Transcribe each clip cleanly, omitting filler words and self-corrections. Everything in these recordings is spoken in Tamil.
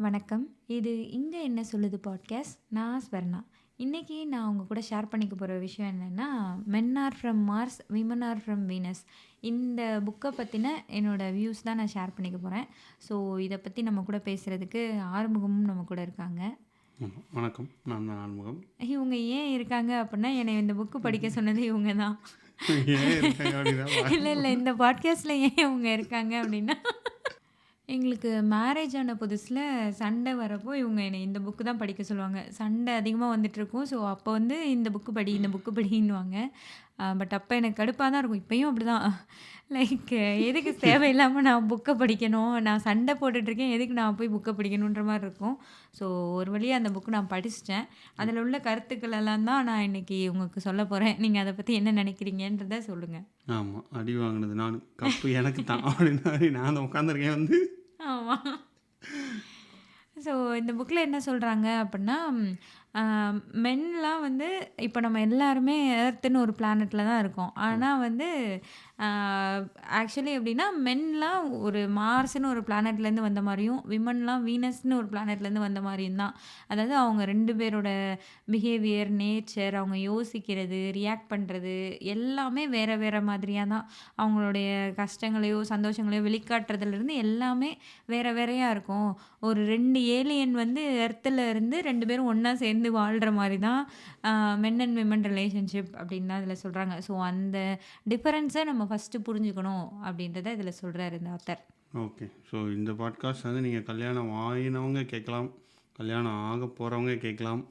வணக்கம். இது "இங்க என்ன சொல்லுது" பாட்காஸ்ட். நான் ஸ்வர்ணா. இன்னைக்கு நான் உங்க கூட ஷேர் பண்ணிக்க போற விஷயம் என்னன்னா, "men are from Mars, women are from Venus." இந்த புக்க பத்தின என்னோட வியூஸ் தான் நான் ஷேர் பண்ணிக்க போறேன். ஸோ இத பத்தி நம்ம கூட பேசுறதுக்கு ஆறுமுகமும் நம்ம கூட இருக்காங்க. வணக்கம். நான் தான் ஆறுமுகம். இவங்க ஏன் இருக்காங்க அப்புட்னா, என்னைய இந்த புக்கு படிக்க சொன்னது இவங்க தான். ஏன் இருக்காங்க அப்படின்னா இல்ல. இந்த பாட்காஸ்ட்ல ஏன் இவங்க இருக்காங்க அப்படின்னா, எங்களுக்கு மேரேஜ் ஆன புதுசுல சண்டை வரப்போ இவங்க என்னை இந்த புக்கு தான் படிக்க சொல்லுவாங்க. சண்டை அதிகமா வந்துட்டுருக்கும். ஸோ அப்போ வந்து இந்த புக்கு படி, இந்த புக்கு படின்னுவாங்க. பட் அப்போ எனக்கு கடுப்பா தான் இருக்கும். இப்பயும் அப்படிதான். லைக் எதுக்கு தேவையில்லாம நான் புக்க படிக்கணும்? நான் சண்டை போட்டுட்ருக்கேன். எதுக்கு நான் போய் புக்க படிக்கணுன்ற மாரி இருக்கும். ஸோ ஒரு வழியா அந்த புக்கு நான் படிச்சுட்டேன். அதில உள்ள கருத்துக்கள் எல்லாம் தான் நான் இன்னைக்கு உங்களுக்கு சொல்ல போறேன். நீங்க அத பத்தி என்ன நினைக்கிறீங்கன்றத சொல்லுங்க. ஆமா. அடி வாங்கினது நானு. கப்பு எனக்கு தான் அப்படின்ற மாரி நான் உட்காந்துருக்கேன் வந்து. ஆமா. ஸோ இந்த புக்கில என்ன சொல்றாங்க அப்புட்னா, அ மென்லாம் வந்து இப்போ நம்ம எல்லாருமே எர்த்துன்னு ஒரு பிளானெட்ல தான் இருக்கோம். ஆனா வந்து ஆக்சுவலி எப்படின்னா, மென்லாம் ஒரு மார்ஸ்ன்னு ஒரு பிளானெட்லேருந்து வந்த மாரியும், விமன்லாம் வீனஸ்ன்னு ஒரு பிளானெட்லேருந்து வந்த மாரியும் தான். அதாவது அவங்க 2 பேரோட பிஹேவியர், நேச்சர், அவங்க யோசிக்கிறது, ரியாக்ட் பண்றது எல்லாமே வேற வேற மாதிரியா தான். அவங்களுடைய கஷ்டங்களையோ, சந்தோஷங்களையோ வெளிக்காட்டுறதுலேருந்து எல்லாமே வேற வேறையா இருக்கும். ஒரு 2 ஏலியன் வந்து எர்த்துல இருந்து 2 பேரும் ஒண்ணா சேர்ந்து வாழ்ற மாரி தான் மென் அண்ட் விமன் ரிலேஷன்ஷிப் அப்படின்னு தான் இதில சொல்றாங்க. ஸோ அந்த டிஃபரன்ஸ நம்ம ஃபர்ஸ்ட்டு புரிஞ்சுக்கணும் அப்படின்றத இதில சொல்றாரு இந்த ஆத்தர். ஓகே. ஸோ இந்த பாட்காஸ்ட் வந்து நீங்கள் கல்யாணம் ஆயினவங்க கேட்கலாம். கல்யாணம் ஆக போகிறவங்க கேட்கலாம்.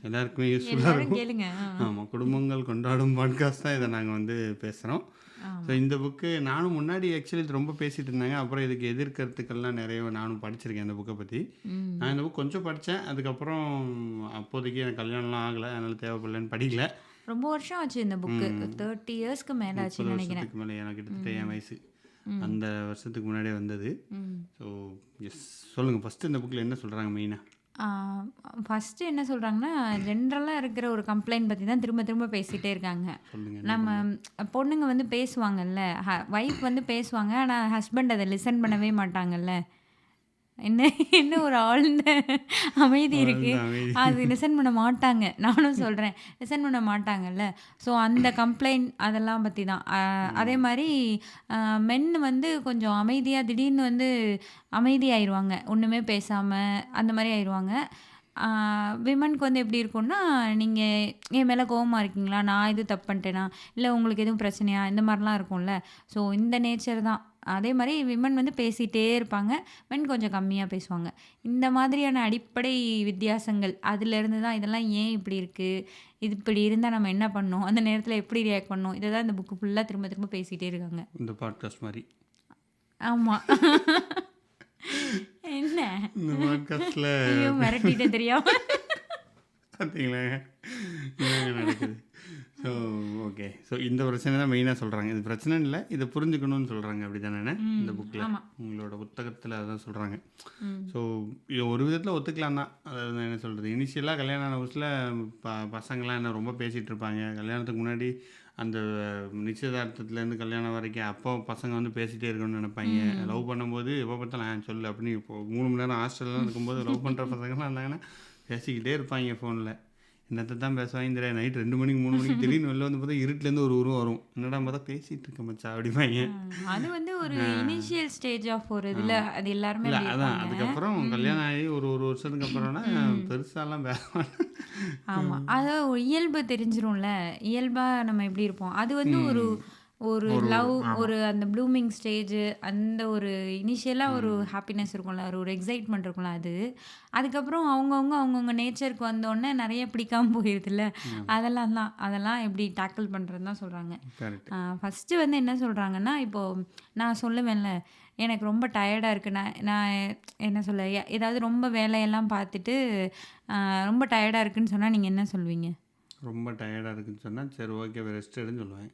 எல்லாருக்குமே யூஸ்ஃபுல்லாக எல்லாரும் இருக்கும். கேளுங்க. ஆமாம். குடும்பங்கள் கொண்டாடும் பாட்காஸ்ட் தான் இதை நாங்கள் வந்து பேசுகிறோம். ஸோ ஆமா. இந்த புக்கு நானும் முன்னாடி ஆக்சுவலி இது ரொம்ப பேசிகிட்டு இருந்தாங்க. அப்புறம் இதுக்கு எதிர்கருத்துக்கள்லாம் நிறைய நானும் படிச்சிருக்கேன் இந்த புக்கை பற்றி. ம். நான் இந்த புக் கொஞ்சம் படித்தேன். அதுக்கப்புறம் அப்போதைக்கு எனக்கு கல்யாணம்லாம் ஆகலை. அதனால் தேவைப்படலன்னு படிக்கல. ரொம்ப வருஷம் ஆச்சு இந்த புக்கு. 30 இயர்ஸ்க்கு மேல 30 ஆச்சுன்னு நினைக்கிறேன். வருஷத்துக்கு மேலே எனக்கு கிட்டத்தட்ட என் வயசு. ம். அந்த வருஷத்துக்கு முன்னாடியே வந்தது. ம். ஸோ எஸ், சொல்லுங்கள். ஃபஸ்ட்டு இந்த புக்கில் என்ன சொல்கிறாங்க மெயினாக? ஃபர்ஸ்ட்டு என்ன சொல்றாங்கன்னா, ஜென்ரலா இருக்கிற ஒரு கம்ப்ளைண்ட் பத்தி தான் திரும்ப திரும்ப பேசிட்டே இருக்காங்க. சொல்லுங்கள். என்ன நம்ம கம்ப்ளைண்ட்? பொண்ணுங்க வந்து பேசுவாங்கல்ல, வைஃப் வந்து பேசுவாங்க. ஆனா ஹஸ்பண்ட் அத லிசன் பண்ணவே மாட்டாங்கல்ல. என்ன என்ன ஒரு ஆழ்ந்த அமைதி இருக்கு. வாழ்ந்த அமைதி. அது லிசன் பண்ண மாட்டாங்க. நானும் சொல்றேன். லிசன் பண்ண மாட்டாங்கல்ல. ஸோ அந்த கம்ப்ளைண்ட் அதெல்லாம் பத்தி தான். அதே மாரி மென் வந்து கொஞ்சம் அமைதியா திடீர்னு வந்து அமைதியாயிருவாங்க. ஒண்ணுமே பேசாம அந்த மாரி ஆயிருவாங்க. விமனுக்கு வந்து எப்படி இருக்கும்னா, நீங்க என் மேல கோவமா இருக்கீங்களா? நான் எதுவும் தப்பு பண்ணிட்டேனா? இல்ல உங்களுக்கு எதுவும் பிரச்சனையா? இந்த மாரிலாம் இருக்கும்ல. ஸோ இந்த நேச்சர் தான். அதே மாரி விமன் வந்து பேசிட்டே இருப்பாங்க. மென் கொஞ்சம் கம்மியா பேசுவாங்க. இந்த மாதிரியான அடிப்படை வித்தியாசங்கள் அதிலேருந்து தான் இதெல்லாம் ஏன் இப்படி இருக்கு? இது இப்படி இருந்தா நம்ம என்ன பண்ணணும்? அந்த நேரத்தில எப்படி ரியாக்ட் பண்ணணும்? இத தான் இந்த புக்கு ஃபுல்லா திரும்ப திரும்ப பேசிட்டே இருக்காங்க. இந்த பாட்காஸ்ட் மாதிரி. ஆமா. என்ன? இந்த பாட்காஸ்ட்டில் ஐயோ! மிரட்டிட்டேன் தெரியாம. பார்த்தீங்களா என்னங்க நடக்குது? So okay. ஸோ இந்த பிரச்சனை தான் மெயினாக சொல்கிறாங்க. இது பிரச்சனை இல்லை, இதை புரிஞ்சுக்கணும்னு சொல்கிறாங்க. அப்படி தானே இந்த புக்கில்? ஆமா. உங்களோட புத்தகத்தில் அதான் சொல்கிறாங்க. ம். ஸோ இது ஒரு விதத்தில் ஒத்துக்கலாம் தான். அதாவது என்ன சொல்கிறது, இனிஷியலாக கல்யாணம் ஆன புதுசில் பசங்களாம் என்ன ரொம்ப பேசிகிட்டு இருப்பாங்க. கல்யாணத்துக்கு முன்னாடி அந்த நிச்சயதார்த்தத்துலேருந்து கல்யாணம் வரைக்கும் அப்போ பசங்க வந்து பேசிகிட்டே இருக்கணும்னு நினைப்பாங்க. லவ் பண்ணும்போது எப்போ பார்த்தாலும் சொல்லு அப்படின்னு. இப்போ 3 மணி நேரம் ஹாஸ்டல்லாம் இருக்கும்போது லவ் பண்ணுற பசங்கள்லாம் இருந்தாங்கன்னா பேசிக்கிட்டே இருப்பாங்க ஃபோனில். என்னத்தை தான் பேசுவாங்க தெரியாது. நைட் 2 மணிக்கு 3 மணிக்கு திடீர்னு வெளில வந்து பார்த்தா இருட்டுலேருந்து ஒரு உருவம் வரும். என்னடா பார்த்தா பேசிகிட்டு இருக்க மச்சா அப்படிம்பாங்க. அது வந்து ஒரு இனிஷியல் ஸ்டேஜ் ஆஃப் ஒரு இதுல அது எல்லாருமே இல்லை அப்படி அதான் இருப்பாங்க. அதுக்கப்புறம் கல்யாணம் ஆகி ஒரு வருஷத்துக்கு அப்புறம்னா பெருசாலாம் பேச மாட்டேன். ஆமா. அதாவது ஒரு இயல்பு தெரிஞ்சிரும்ல. இயல்பா நம்ம எப்படி இருப்போம். அது வந்து ஒரு ஒரு லவ் ஒரு அந்த ப்ளூமிங் ஸ்டேஜ் அந்த ஒரு இனிஷியலா ஒரு ஹாப்பினஸ் இருக்கும்ல. ஒரு எக்ஸைட்மென்ட் இருக்கும்ல அது. அதுக்கப்புறம் அவங்கவங்க நேச்சருக்கு வந்தோனே நெறைய பிடிக்காம போயிருதுல்ல. அதெல்லாம் எப்படி டேக்கிள் பண்றதுன்னு தான் சொல்றாங்க. கரெக்ட். ஃபர்ஸ்ட்டு வந்து என்ன சொல்றாங்கன்னா, இப்போ நான் சொல்லுவேன்ல, எனக்கு ரொம்ப டயர்டா இருக்கு. நான் நான் என்ன சொல்ல, ஏதாவது ரொம்ப வேலையெல்லாம் பார்த்துட்டு ரொம்ப டயர்டா இருக்குன்னு சொன்னா நீங்க என்ன சொல்வீங்க? ரொம்ப டயர்டாக இருக்குன்னு சொன்னால் சரி ஓகே ரெஸ்ட் எடுன்னு சொல்லுவேன்.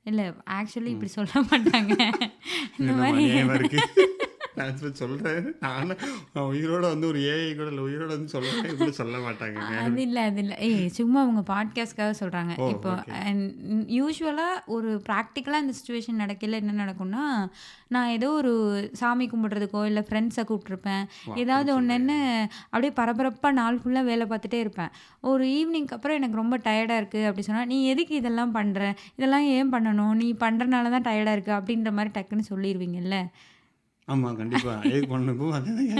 இல்ல ஆக்சுவலி இப்படி சொல்ல மாட்டாங்க. இந்த என்ன மாரி அநியாயமாக இருக்குது. நான் இப்ப சொல்றேன். நானும் உயிரோட வந்து ஒரு ஏஐ கூட இல்ல. உயிரோட வந்து சொல்றேன் இப்படி சொல்ல மாட்டாங்கங்க. அது இல்ல, அது இல்ல. சும்மா அவங்க பாட்காஸ்ட்காக சொல்றாங்க. ஓ! இப்போ ஓகே. யூசுவலா ஒரு பிராக்டிகலா இந்த சிச்சுவேஷன் நடக்கையில என்ன நடக்கும்னா, நான் ஏதோ ஒரு சாமி கும்பிடுறதுக்கோ, இல்ல ஃப்ரெண்ட்ஸ கூப்ட்டுருப்பேன். ஓ! அப்படி ஏதாவது சொல்றீங்க. ஒண்ணுன்னு அப்படியே பரபரப்பா நாள் ஃபுல்லா வேலை பார்த்துட்டே இருப்பேன். ஒரு ஈவினிங்க்கு அப்புறம் எனக்கு ரொம்ப டயர்டா இருக்கு அப்படி சொன்னா, "நீ எதுக்கு இதெல்லாம் பண்ற? இதெல்லாம் ஏன் பண்ணணும்? நீ பண்றனால தான் டயர்டா இருக்கு." அப்படின்ற மாரி டக்குன்னு சொல்லிருவீங்கல்ல. ஆமா, கண்டிப்பா. எதுக்கு பண்ணணும்? இப்போ அதேதாங்க.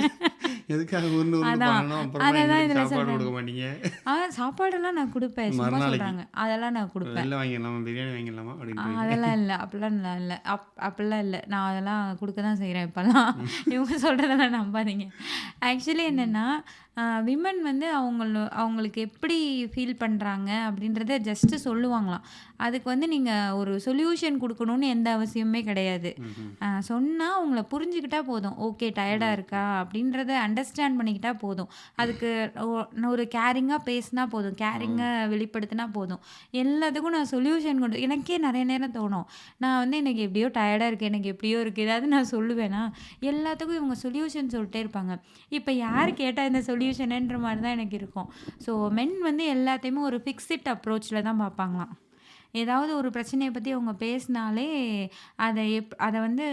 எதுக்காக உருந்து உருந்து அதான். பண்ணணும்? அப்புறமா அததான் எங்களுக்கு இதுல சாப்பாடு சொல்றேன். கொடுக்க மாட்டீங்க. சாப்பாடெல்லாம் நான் குடுப்பேன். சும்மா மறுநாளைக்கு சொல்றாங்க. அதெல்லாம் நான் குடுப்பேன். வெளில வாங்கிடலாமா? பிரியாணி வாங்கிடலாமா? அப்படின்றீங்க. அதெல்லாம் இல்ல. அப்படிலாம் இல்ல. அப்படிலாம் இல்ல. நான் அதெல்லாம் குடுக்க தான் செய்றேன் இப்பலாம். இவங்க சொல்றதெல்லாம் நம்பாதீங்க. ஆக்சுவலி என்னன்னா, விமன் வந்து அவங்களுக்கு எப்படி ஃபீல் பண்றாங்க அப்படின்றத ஜஸ்ட் சொல்லுவாங்களாம். அதுக்கு வந்து நீங்க ஒரு சொல்யூஷன் குடுக்கணும்னு எந்த அவசியமுமே கிடையாது. ம்ஹ்ம். சொன்னா அவங்கள புரிஞ்சுக்கிட்டா போதும். ஓகே டயர்டா இருக்கா அப்படின்றத அண்டர்ஸ்டாண்ட் பண்ணிக்கிட்டா போதும். அதுக்கு ஒரு கேரிங்கா பேசினா போதும். கேரிங்கா வெளிப்படுத்தினா போதும். எல்லாத்துக்கும் நான் சொல்யூஷன் எனக்கே நெறைய நேரம் தோணும். நான் வந்து எனக்கு எப்படியோ டயர்டா இருக்கு. எனக்கு எப்படியோ இருக்கு. ஏதாவது நான் சொல்லுவேனா, எல்லாத்துக்கும் இவங்க சொல்யூஷன் சொல்லிட்டே இருப்பாங்க. இப்ப யார் கேட்டா இந்த சொல்யூஷனுன்ற மாரி தான் எனக்கு இருக்கும். ஸோ மென் வந்து எல்லாத்தையுமே ஒரு ஃபிக்ஸட் அப்ரோச்ல தான் பார்ப்பாங்களாம். ஏதாவது ஒரு பிரச்சனைய பத்தி அவங்க பேசினாலே, அத வந்து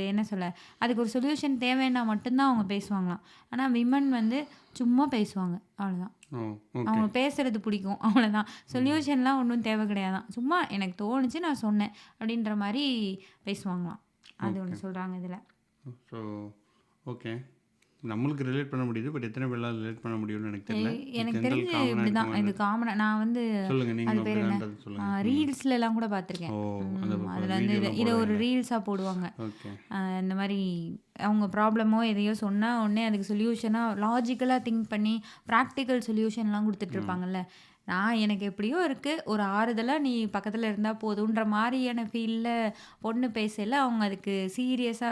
என்ன சொல்ல, அதுக்கு ஒரு சொல்யூஷன் தேவைன்னா மட்டும் தான் அவங்க பேசுவாங்களாம். ஆனா விமன் வந்து சும்மா பேசுவாங்க. அவ்வளோதான். ஓ! ஓகே. அவங்களுக்கு பேசுறது பிடிக்கும். அவ்வளோதான். சொல்யூஷன்லாம் ஒண்ணும் தேவை கிடையாதாம். சும்மா எனக்கு தோணுச்சு நான் சொன்னேன். அப்படின்ற மாரி பேசுவாங்களாம். அது ஓகே. ஒண்ணு சொல்றாங்க இதுல. So okay. நம்மளுக்கு ரிலேட் பண்ண முடியுது. பட் எத்தனை பேர்லாம் ரிலேட் பண்ண முடியும்னு எனக்கு தெரியல. எனக்கு ஜென்ரல் தெரிஞ்சு காமனா இருக்க இப்படிதான். மாரி இது தான். காமனா நான் வந்து சொல்லுங்க. அது நீங்களும் பேர் என்ன? அப்படிதான்றது சொல்லுங்க. ரீல்ஸ்லலாம் கூட பார்த்துருக்கேன். ஓ! அந்த அதில வந்து வீடியோலாம் இத ஒரு போடுவாங்களே. ரீல்ஸா போடுவாங்க. ஓகே. இந்த மாரி அவங்க ப்ராப்ளமோ எதையோ சொன்னா, உடனே அதுக்கு சொல்யூஷனா லாஜிக்கலா திங்க் பண்ணி, பிராக்டிகல் சொல்யூஷன்லாம் குடுத்துட்டு இருப்பாங்கல்ல. எனக்கு எப்படியோ இருக்கு. ஒரு ஆறுதலா நீ பக்கத்துல இருந்தா போதுன்ற மாரியான ஃபீல்ல பொண்ணு பேசையில, அவங்க அதுக்கு சீரியஸா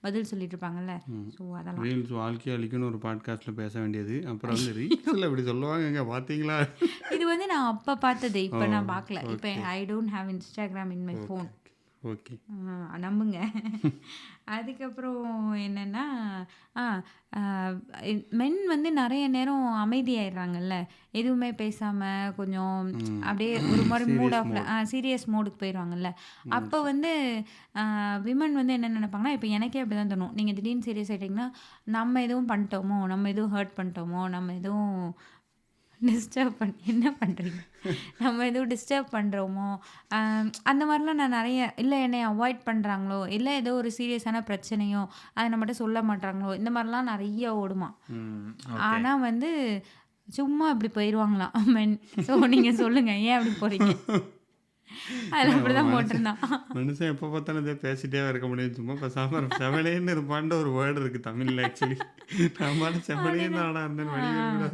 பதில் சொல்லிட்டு இருப்பாங்கல்ல. ஸோ அதெல்லாம். ரீல்ஸ் வாழ்க்கைய அழிக்கும்னு ஒரு பாட்காஸ்ட்ல பேச வேண்டியது. அப்புறம் வந்து ரீல்ஸ்ல இப்படி சொல்லுவாங்கங்க பார்த்தீங்களா? இது வந்து நான் அப்ப பார்த்தது. ஓ! இப்ப நான் பார்க்கல. இப்ப okay. I don't have Instagram in my okay. Phone. Okay. நம்புங்க. அதுக்கப்புறம் என்னன்னா, ஆ அ மென் வந்து நெறைய நேரம் அமைதியாயிடுறாங்கல்ல. எதுவுமே பேசாம கொஞ்சம் அப்படியே ஒரு மாரி மூட் சீரியஸ் ஆஃப்ல மோட். சீரியஸ் மோடுக்கு போயிருவாங்கல்ல. ம். அப்ப வந்து விமன் வந்து என்ன நெனைப்பாங்கன்னா, இப்ப எனக்கே அப்படிதான் தோணும். நீங்க திடீர்னு சீரியஸ் ஆயிட்டீங்கன்னா, நம்ம எதுவும் பண்ணிட்டோமோ? நம்ம எதுவும் ஹர்ட் பண்ணிட்டோமோ? நம்ம எதுவும் என்ன பண்றீங்க? நம்ம எதுவும் டிஸ்டர்ப் பண்றோமோ? அ அந்த மாரிலாம் நான் நெறைய இல்ல என்னைய அவாய்ட் பண்றாங்களோ, இல்ல ஏதோ ஒரு சீரியஸான பிரச்சனையோ, அத நம்மட்ட சொல்ல மாட்றாங்களோ, இந்த மாரிலாம் நெறைய ஓடுமாம். ம். ஓகே. ஆனா வந்து சும்மா இப்படி போயிருவாங்களாம் மென். ஸோ நீங்க சொல்லுங்க. ஏன் அப்படி போறீங்க? அதுல ஒரு அப்படிதான் மனுஷன் போட்டிருந்தான். மனுஷன் எப்போ பார்த்தாலும் இதே பேசிட்டே இருக்க முடியும். சும்மா பேசாம செவனேன்னு இருப்பான்ட்டு ஒரு வேர்டு இருக்கு தமிழ்ல ஆக்சுவலி. நான் பாட்டு செவனேன்னு அதுதான். தானடா இருந்தேன் ஆ, வடிவேல் கூட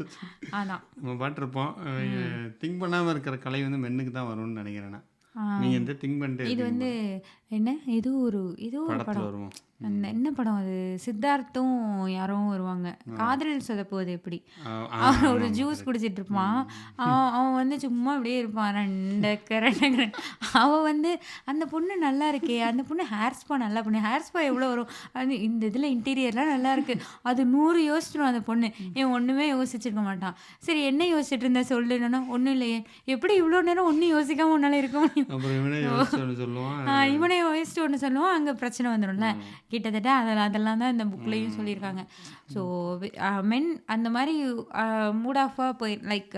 அதான். நம்ம பாட்டு இருப்போம். திங்க் பண்ணாம இருக்கிற கலை வந்து மென்னுக்கு தான் வரும்னு நினைக்கிறேன் நான். ஆ. நீங்க எந்த திங்க் பண்ணிட்டே இது இருக்கீங்க வந்து போல. என்ன? ஏதோ ஒரு படத்துல படம். வருவோம். அந்த என்ன படம் அது? சித்தார்த்தும் யாரும் வருவாங்க. காதலில் சொதப்புவது எப்படி? ஆ, அவன் ஒரு ஆமாமா ஜூஸ் கரெக்ட். குடிச்சிட்டு இருப்பான். அவன் வந்து சும்மா அப்படியே இருப்பான். ரெண்டக்க அவன் வந்து அந்த பொண்ணு நல்லா இருக்கே! அந்த பொண்ணு ஹேர் ஸ்பா நல்லா பண்ணு. ஹேர் ஸ்பா எவ்வளோ வரும்? அது இந்த இதில இன்டீரியர்லாம் நல்லா இருக்கு. அது 100 யோசிச்சிரும் அந்த பொண்ணு. இவன் ஒண்ணுமே யோசிச்சிருக்க மாட்டான். சரி என்ன யோசிச்சுட்டு இருந்த சொல்லுன்னா, ஒண்ணும் இல்லையே. எப்படி இவ்வளோ நேரம் ஒண்ணும் யோசிக்காம உன்னால இருக்க முடியும்? அப்புறம் இவனே யோசிச்சு ஒன்று சொல்லுவான். இவனே யோசிச்சுட்டு ஒண்ணு சொல்லுவான். அங்க பிரச்சனை வந்துரும்ல. கிட்டத்தட்ட அதெல்லாம் தான் இந்த புக்லயும் சொல்லியிருக்காங்க. ஸோ மென் அந்த மாரி மூட் ஆஃபா லைக்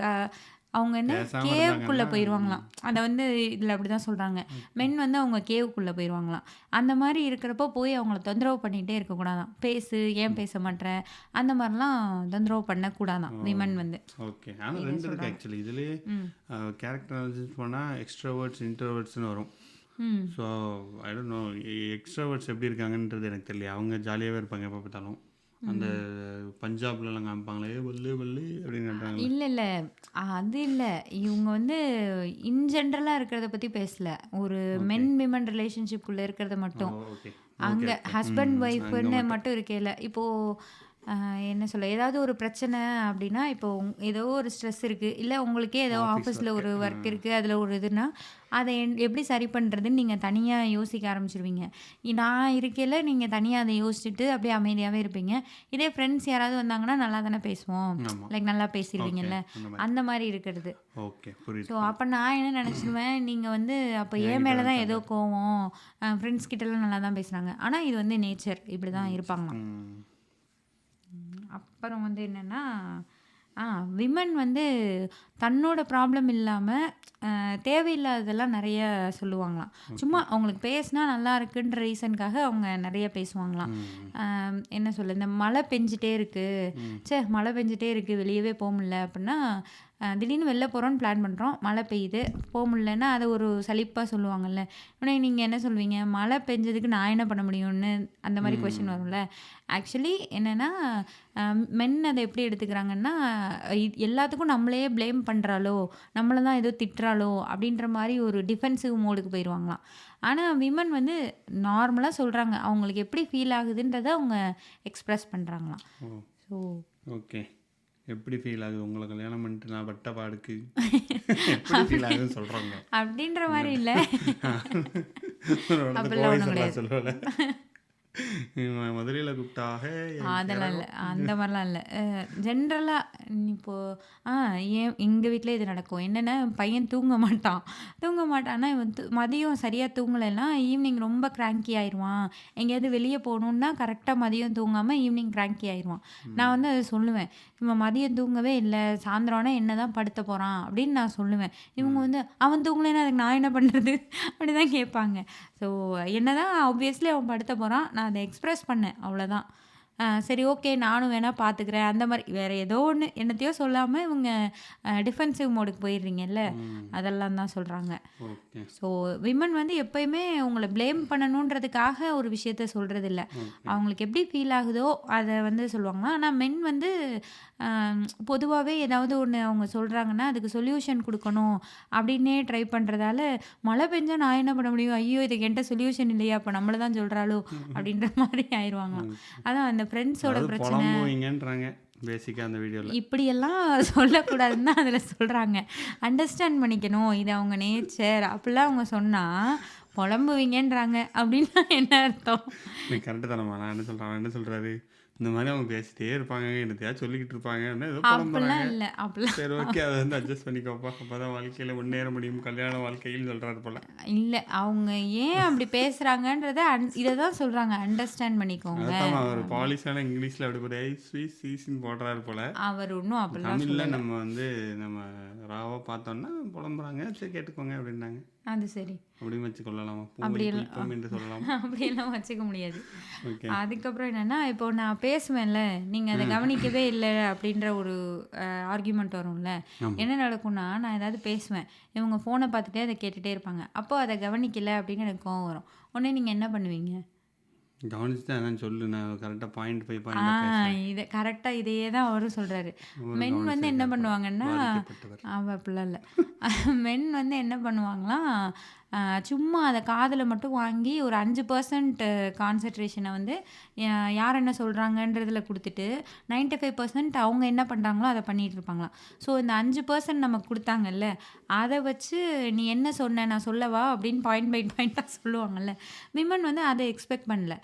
அவங்க என்ன பேசாம கேவ்க்குள்ள இருந்தாங்கன்னா போயிருவாங்களாம். அத வந்து இதில அப்படிதான் சொல்றாங்க. மென் வந்து அவங்க கேவ்க்குள்ள போயிருவாங்களாம். அந்த மாரி இருக்கிறப்போ போய் அவங்கள தொந்தரவு பண்ணிட்டே இருக்கக்கூடாதாம். பேசு, ஏன் பேச மாட்ற? அந்த மாரிலாம் தொந்தரவு பண்ணக்கூடாதாம் விமன் வந்து. ஓகே. ஆனால் இத 2 இருக்கு சொல்றாங்க. ஆக்சுவலி. இதுலேயே ம். கேரக்டர் அனாலிசிஸ் பண்ணால் எக்ஸ்ட்ரோவர்ட்ஸ் இன்ட்ரோவர்ட்ஸ்னு வரும். ம். So I don't know extroverts எப்படி இருக்காங்கன்றது எனக்கு தெரியல. அவங்க ஜாலியாகவே இருப்பாங்க எப்போ பார்த்தாலும். அந்த பஞ்சாப்லலாம் காமிப்பாங்களே வல்லு வல்லு அப்படின்னு காட்டுறாங்களே. இல்ல. அது இல்ல. இவங்க வந்து இன் ஜெனரலா இருக்கிறத பத்தி பேசல. ஒரு ஓகே. மென் விமன் ரிலேஷன்ஷிப்குள்ள இருக்கிறத ஓ மட்டும். ஓகே. ஓகே அங்க ஓகே. ஹஸ்பண்ட் அங்கே ஒய்ஃப்ன்னு மட்டும். மட்டும் இருக்கையில. இப்போ என்ன சொல்ல, ஏதாவது ஒரு பிரச்சனை அப்படின்னா, இப்போ ஏதோ ஒரு ஸ்ட்ரெஸ் இருக்கு. இல்ல உங்களுக்கே ஏதோ ஆஃபீஸ் ஆஃபீஸ்ல ஒர்க்கு. ஒரு ஒர்க் இருக்கு. அதுல ஒரு இதுன்னா, அத எப்படி சரி பண்றதுன்னு நீங்க தனியா யோசிக்க ஆரம்பிச்சுருவீங்க. நான் இருக்கையில நீங்க தனியா அத யோசிச்சுட்டு அப்படியே அமைதியாவே இருப்பீங்க. இதே ஃப்ரெண்ட்ஸ் யாராவது வந்தாங்கன்னா, நல்லா தானே பேசுவோம். ஆமா. லைக் நல்லா ஓகே. பேசிருவீங்கல்ல. அந்த மாரி. அந்த மாரி இருக்கிறது. ஓகே. புரியுது, ஸோ, புரியுது. அப்ப நான் என்ன நெனச்சுருவேன், நீங்க வந்து அப்ப என் என்கிட்ட மேல வந்து தான் ஏதோ சண்டை. கோவம். ஃப்ரெண்ட்ஸ் கிட்டலாம் நல்லா தான் பேசுறாங்க. ஆனா இது வந்து நேச்சர். இப்படி தான் இருப்பாங்களாம். ம். அப்புறம் வந்து என்னன்னா, விமன் வந்து தன்னோட ப்ராப்ளம் இல்லாம, தேவையில்லாததெல்லாம் நெறைய சொல்லுவாங்களாம். சும்மா ஓகே. அவங்களுக்கு பேசினா நல்லா இருக்குன்ற ரீசனுக்காக அவங்க நெறைய பேசுவாங்களாம். ம். என்ன சொல்ல, இந்த மழை பெஞ்சுட்டே இருக்கு. ம். மழை பெஞ்சுட்டே இருக்கு. வெளியவே போ முடியல அப்படின்னா, திடீர்னு வெளில போறோம்னு பிளான் பண்றோம். மழை பெய்யுது. போ முடியலன்னா, அத ஒரு சலிப்பா சொல்லுவாங்கல்ல. உடனே நீங்க என்ன சொல்வீங்க? மழை பெஞ்சதுக்கு நான் என்ன பண்ண முடியும்னு அந்த மாரி கொஸ்டின் ம். வரும்ல. ஆக்சுவலி என்னன்னா, மென் அத எப்படி எடுத்துக்கிறாங்கன்னா, எல்லாத்துக்கும் நம்மளையே ப்ளேம் பண்றாளோ! நம்மள தான் ஏதோ திட்டுறாளோ! அப்படின்ற மாரி ஒரு டிஃபென்சிவ் மோடுக்கு போயிருவாங்களாம். ஆனா, விமன் வந்து நார்மலா சொல்றாங்க. அவங்களுக்கு எப்படி ஃபீல் ஆகுதுன்றத அவங்க எக்ஸ்பிரஸ் பண்றாங்களாம். ஓ! So okay. எப்படி ஃபீல் ஆகுது? உங்கள கல்யாணம் பண்ணிட்டு நான் பட்ட பாடுக்கு எப்படி ஃபீல் ஆகுதுன்னு சொல்றாங்க. அப்படின்ற மாரி என்னது? இல்ல. ஒரு இடத்துல அப்படிலாம் கோவை ஒண்ணும் சரளா கிடையாது. சொல்லுவாளே. மதுரையில கூப்பிட்டாக என் அதெல்லாம் இல்ல. கேரளம். அந்த மாரிலாம் இல்ல. ஜென்ரலா இப்போ எங்க வீட்ல இது நடக்கும். என்னன்னா, பையன் தூங்க மாட்டான். தூங்க மாட்டான்னா, இவன் மதியம் சரியா தூங்கலைன்னா, ஈவினிங் ரொம்ப கிராங்கி ஆயிருவான். எங்கேயாவது வெளிய போணும்னா, கரெக்ட்டா மதியம் தூங்காம ஈவினிங் கிராங்கி ஆயிருவான். நான் ம். வந்து அத சொல்லுவேன். இவன் மதியம் தூங்கவே இல்ல. சாயந்தரம் ஆனா என்ன தான் படுத்த போறான் அப்படின்னு நான் சொல்லுவேன். இவங்க ம். வந்து, அவன் தூங்கலைன்னா அதுக்கு நான் என்ன பண்றது? அப்படிதான் கேட்பாங்க. ஸோ, என்னதான் ஆப்வியஸ்லி அவன் படுத்த போறான். நான் அத எக்ஸ்பிரஸ் பண்ணேன். அவ்வளோதான். சரி ஓகே நானும் வேணா பார்த்துக்கிறேன். அந்த மாரி வேற ஏதோ ஒண்ணு என்னத்தையோ சொல்லாம இவங்க டிஃபென்சிவ் மோடுக்கு போயிடுறீங்கல்ல. ம். அதெல்லாம் தான் சொல்றாங்க. ஓகே. ஸோ, விமன் வந்து எப்பயுமே உங்கள ப்ளேம் பண்ணணுன்றதுக்காக ஒரு விஷயத்த சொல்றதில்ல. ஓகே. அவங்களுக்கு எப்படி ஃபீல் ஆகுதோ அத வந்து சொல்லுவாங்களாம். ஆனா மென் வந்து அ பொதுவாவே ஏதாவது ஒண்ணு அவங்க சொல்றாங்கன்னா, அதுக்கு சொல்யூஷன் குடுக்கணும் அப்படின்னே ட்ரை பண்றதால, மழை பெஞ்சா நான் என்ன பண்ண முடியும்? ஐயோ! இதுக்கு என்ட்ட சொல்யூஷன் இல்லையா? அப்ப நம்மள தான் சொல்றாளோ! அப்படின்ற மாரி ஆயிருவாங்களாம். ம். அதான் அந்த ஃப்ரெண்ட்ஸோட அதாவது பிரச்சனை. புலம்புவீங்கன்றாங்க பேசிக்கா அந்த வீடியோல. இப்படியெல்லாம் சொல்லக்கூடாதுன்னு தான் அதில சொல்றாங்க. அண்டர்ஸ்டாண்ட் பண்ணிக்கணும். இது அவங்க நேச்சர். அப்படிலாம் அவங்க சொன்னா, புலம்புவீங்கன்றாங்க. அப்படின்னா என்ன அர்த்தம்? கரெக்டு தானம்மா. நான் என்ன சொல்றேன், அவன் என்ன சொல்றாரு? இந்த மாரி அவங்க பேசிட்டே இருப்பாங்க. என்னத்தையாவது சொல்லிக்கிட்டு இருப்பாங்க. ஏதோ புலம்புறாங்க. அப்படிலாம் இல்ல. அப்படிலாம் சரி ஓகே. அத வந்து அட்ஜஸ்ட் பண்ணிக்கோப்பா. அப்பதான் வாழ்க்கையில முன்னேற முடியும். கல்யாண வாழ்க்கையில் சொல்றாரு போல. இல்ல. அவங்க ஏன் அப்படி பேசுறாங்கன்றத இத தான் சொல்றாங்க. அண்டர்ஸ்டாண்ட் பண்ணிக்கோங்க. அதாம்மா ஒரு பாலிஷான இங்கிலீஷ்ல அப்படி ஒரு ஐஸ் ஸ்வீட் சீஸ்ன்னு போடுறாரு போல. அவர் ஒண்ணும் அப்படிலாம் தமிழ்ல சொல்லல. நம்ம வந்து நம்ம ராவா பார்த்தோம்னா புலம்புறாங்க. சரி கேட்டுக்கோங்க அப்படின்னாங்க. அது சரி. அப்படின்னு வச்சுக்கொள்ளலாமா? பூவை அப்படியெல்லாம் புளிப்பம் என்று சொல்லலாமா? அப்படியெல்லாம் வச்சுக்க முடியாது. ஓகே. அதுக்கப்புறம் என்னன்னா, இப்போ நான் பேசுவேன்ல, நீங்க அத கவனிக்கவே இல்ல அப்படின்ற ஒரு ஆர்கியூமெண்ட் வரும்ல. ஆமா. என்ன நடக்கும்னா, நான் ஏதாவது பேசுவேன். இவங்க ஃபோன பார்த்துட்டே அத கேட்டுட்டே இருப்பாங்க. அப்போ அத கவனிக்கல அப்படின்னு எனக்கு கோவம் வரும். உடனே நீங்க என்ன பண்ணுவீங்க? கவனிச்சு தான் என்னன்னு சொல்லு. நான் கரெக்டா பாயிண்ட் பை ஆ பாயிண்ட்டா பேசுறேன். கரெக்ட்டா இதையே தான் அவரும் சொல்றாரு. அவரும் மென் வந்து என்ன கவனிச்சிருக்காரு போல. பண்ணுவாங்கன்னா, பாதிக்கப்பட்டவர். அப்படிலாம் இல்ல. மென் வந்து என்ன பண்ணுவாங்களாம், சும்மா அத காதுல மட்டும் வாங்கி ஒரு 5% கான்சன்ட்ரேஷன வந்து யார் என்ன சொல்றாங்கன்றதுல குடுத்துட்டு, 95% அவங்க என்ன பண்றாங்களோ அத பண்ணிட்டு இருப்பாங்களாம். ஸோ, இந்த 5% நமக்கு குடுத்தாங்கல்ல, அத வச்சு "நீ என்ன சொன்ன? நான் சொல்லவா?" அப்படின்னு பாயிண்ட் பை பாயிண்ட்டா சொல்லுவாங்கல்ல. விமன் வந்து அத எக்ஸ்பெக்ட் பண்ணல.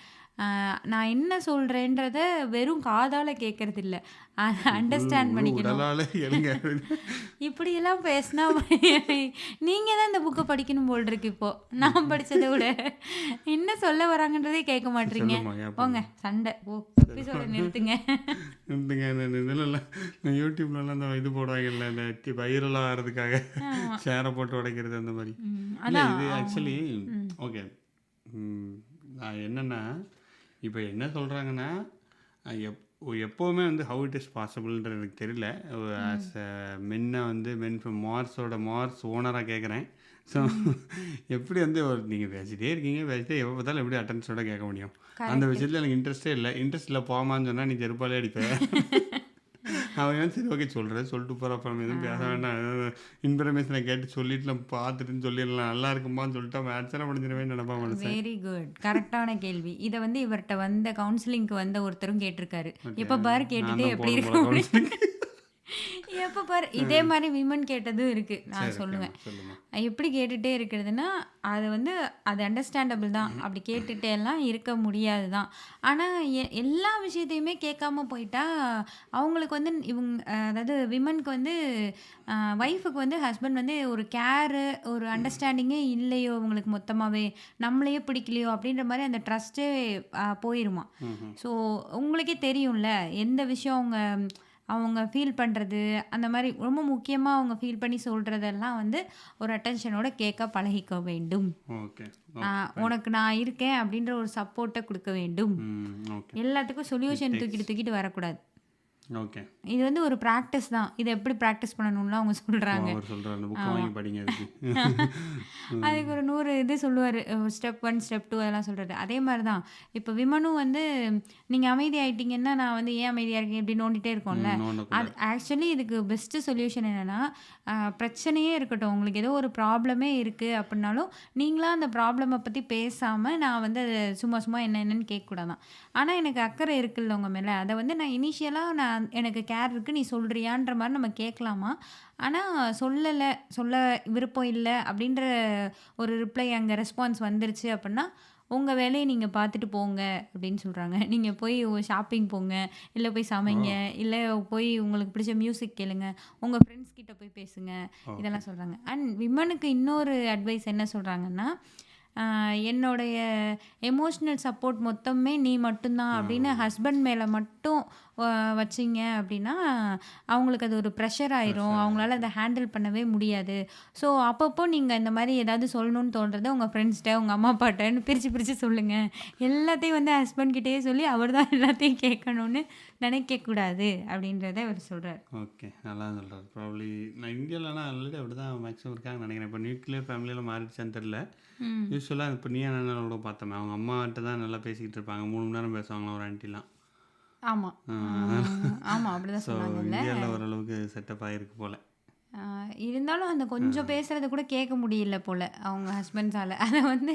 நான் என்ன சொல்றேன்றத வெறும் காதால கேட்கறதில்ல. அத அண்டர்ஸ்டாண்ட் முழு பண்ணிக்கணும். உடலால எழுங்க அப்படின்னு. இப்படியெல்லாம் பேசினா நீங்க தான் இந்த புக்க படிக்கணும் போல் இருக்கு இப்போ. நான் படிச்சத விட. என்ன சொல்ல வராங்கன்றதே கேட்க மாட்றீங்க. சொல்லுமா போங்க கேட்பாங்க. சண்டை. எபிசோட நிறுத்துங்க. இருந்துங்க இந்த இதுலலாம் யூடியூப்லலாம் இந்த இது போடுவாங்கல்ல இந்த வைரலாக ஆகிறதுக்காக ஆமா. ஷேரை போட்டு உடைக்கிறது அந்த மாதிரி. இல்லை அதான் இது அவங்க ஆக்சுவலி ம். ஓகே. நான் என்னென்னா இப்போ என்ன சொல்கிறாங்கன்னா எப்போவுமே வந்து ஹவு இட் இஸ் பாசிபிள்ன்றது எனக்கு தெரியல. ஆஸ் அ மென்னை வந்து மென் மார்ஸோட மார்ஸ் ஓனராக கேட்குறேன். ஸோ எப்படி வந்து ஒரு நீங்கள் பேசிட்டே இருக்கீங்க பேசிட்டே எப்போ பார்த்தாலும் எப்படி அட்டென்ஷனோட கேட்க முடியும்? அந்த கரெக்ட். விஷயத்தில் எனக்கு இன்ட்ரெஸ்டே இல்லை. இன்ட்ரெஸ்ட் இல்லை போமான்னு சொன்னால் நீ செருப்பாலே அடிப்ப. அவன் சரி ஓகே சொல்கிறேன் சொல்லிட்டு போகிற அப்புறம் எதுவும் பேச வேண்டாம் இன்ஃபர்மேஷனை கேட்டு சொல்லிட்டு நம்ம பார்த்துட்டுன்னு சொல்லிடலாம் நல்லா இருக்குமான்னு சொல்லிட்டு அவன் ஆன்சராக முடிஞ்சிடவே நினைப்பான் மனுஷன். Very good. கரெக்டான கேள்வி. இத வந்து இவர்ட்ட வந்த கவுன்சிலிங்க்கு வந்த ஒருத்தரும் கேட்டிருக்காரு. ஓகே எப்ப பாரு நான் கேட்டுட்டே தான் எப்படி போகணும் இருக்கு போல அப்படின்னு. கவுன்சிலிங். எப்ப பாரு இதே மாரி விமன் கேட்டதும் இருக்கு. நான் சரி சொல்லுவேன். ஓகேம்மா சொல்லுமா. எப்படி கேட்டுட்டே இருக்கிறதுன்னா, அது வந்து அது அண்டர்ஸ்டாண்டபிள் தான். அப்படி கேட்டுட்டேலாம் இருக்க முடியாது தான். ஆனா, எல்லா விஷயத்தையுமே கேட்காம போயிட்டா, அவங்களுக்கு வந்து அதாவது விமனுக்கு வந்து ஒய்ஃபுக்கு வந்து ஹஸ்பண்ட் வந்து ஒரு கேரு, ஒரு அண்டர்ஸ்டாண்டிங்கே இல்லையோ அவங்களுக்கு மொத்தமாவே, நம்மளையே பிடிக்கலையோ அப்படின்ற மாரி அந்த ட்ரஸ்ட்டே போயிருமா. ம் ஸோ, உங்களுக்கே தெரியும்ல, எந்த விஷயம் அவங்க ஃபீல் பண்ணுறது அந்த மாதிரி ரொம்ப முக்கியமாக அவங்க ஃபீல் பண்ணி சொல்கிறதெல்லாம் வந்து ஒரு அட்டென்ஷனோட கேட்க பழகிக்க வேண்டும். Okay okay fine. உனக்கு நான் இருக்கேன் அப்படின்ற ஒரு சப்போர்ட்டை கொடுக்க வேண்டும். ஓகே எல்லாத்துக்கும் இட் சொல்யூஷன் டேக்ஸ் தூக்கிட்டு வரக்கூடாது. ஓகே. இது வந்து ஒரு ப்ராக்டிஸ் தான். இதை எப்படி ப்ராக்டிஸ் பண்ணணும்லாம் அவங்க சொல்கிறாங்க. அவர் சொல்கிறார் அந்த புக்கை ஆமாம். வாங்கி படிங்க அதுக்கு. அதுக்கு ஒரு 100 இது சொல்லுவார். ஸ்டெப் 1 ஸ்டெப் 2 அதெல்லாம் சொல்கிறாரு. அதே மாதிரி தான் இப்போ விமனும் வந்து நீங்கள் அமைதியாயிட்டீங்கன்னா நான் வந்து ஏன் அமைதியாக இருக்கேன் இப்படி நோண்டிட்டே இருக்கோம்ல. அது நோண்டக்கூடாது. ஆக்சுவலி இதுக்கு பெஸ்ட்டு சொல்யூஷன் என்னென்னா, பிரச்சனையே இருக்கட்டும், உங்களுக்கு ஏதோ ஒரு ப்ராப்ளமே இருக்குது அப்படின்னாலும் நீங்களாம் அந்த ப்ராப்ளமை பற்றி பேசாமல் நான் வந்து அதை சும்மா சும்மா என்னென்னு கேட்கக்கூடாதான். ஆனால் எனக்கு அக்கறை இருக்குல்ல உங்கள் மேலே, அதை வந்து நான் இனிஷியலாக எனக்கு கேர் இருக்குது நீ சொல்கிறியான்ற மாதிரி நம்ம கேட்கலாமா. ஆனால் சொல்ல விருப்பம் இல்லை அப்படின்ற ஒரு ரிப்ளை அங்கே ரெஸ்பான்ஸ் வந்துருச்சு அப்படின்னா, உங்கள் வேலையை நீங்கள் பார்த்துட்டு போங்க அப்படின்னு சொல்கிறாங்க. நீங்கள் போய் ஷாப்பிங் போங்க, இல்லை போய் ஓ சமைங்க, இல்லை போய் உங்களுக்கு பிடிச்ச மியூசிக் கேளுங்க, உங்கள் ஃப்ரெண்ட்ஸ் கிட்ட போய் பேசுங்க, ஓகே இதெல்லாம் சொல்கிறாங்க. அண்ட் விமனுக்கு இன்னொரு அட்வைஸ் என்ன சொல்கிறாங்கன்னா, என்னுடைய எமோஷ்னல் சப்போர்ட் மொத்தமே நீ மட்டும்தான் அப்படின்னு ஹஸ்பண்ட் மேலே மட்டும் வச்சிங்க அப்படின்னா அவங்களுக்கு அது ஒரு ப்ரெஷர் ஆயிரும். ப்ரெஷர் அவங்களால ஆகிடும். அதை ஹேண்டில் பண்ணவே முடியாது. ஸோ அப்பப்போ நீங்கள் இந்த மாதிரி ஏதாவது சொல்லணும்னு தோன்றதை உங்கள் ஃப்ரெண்ட்ஸ்கிட்ட உங்கள் அம்மா அப்பாட்டன்னு பிரித்து சொல்லுங்கள். எல்லாத்தையும் வந்து ஹஸ்பண்ட் கிட்டேயே சொல்லி அவர் தான் எல்லாத்தையும் கேட்கணும்னு நினைக்கக்கூடாது அப்படின்றத அவர் சொல்கிறார். ஓகே நல்லா சொல்கிறார். ப்ராப்ளி நான் இந்தியாவிலலாம் ஆல்ரெடி அப்படி தான் மேக்ஸிமம் இருக்காங்கன்னு நினைக்கிறேன். இப்போ நியூக்ளியர் ஃபேமிலியில் மாறிடுச்சான்னு தெரில. ம் யூஸ்வலாக இப்போ நீ கூட பார்த்தோமே அவங்க அம்மாட்ட தான் நல்லா பேசிக்கிட்டு இருப்பாங்க. 3 மணி நேரம் பேசுவாங்களா ஒரு ஆண்டிலாம். ஆமாம் ஆமாம் அப்படிதான் ஸோ சொன்னாங்கல்ல. இந்தியாவில் ஓரளவுக்கு செட்டப் ஆகிருக்கு போல். இருந்தாலும் அந்த கொஞ்சம் பேசுறத கூட கேட்க முடியல போல அவங்க ஹஸ்பண்ட்ஸால. அதை வந்து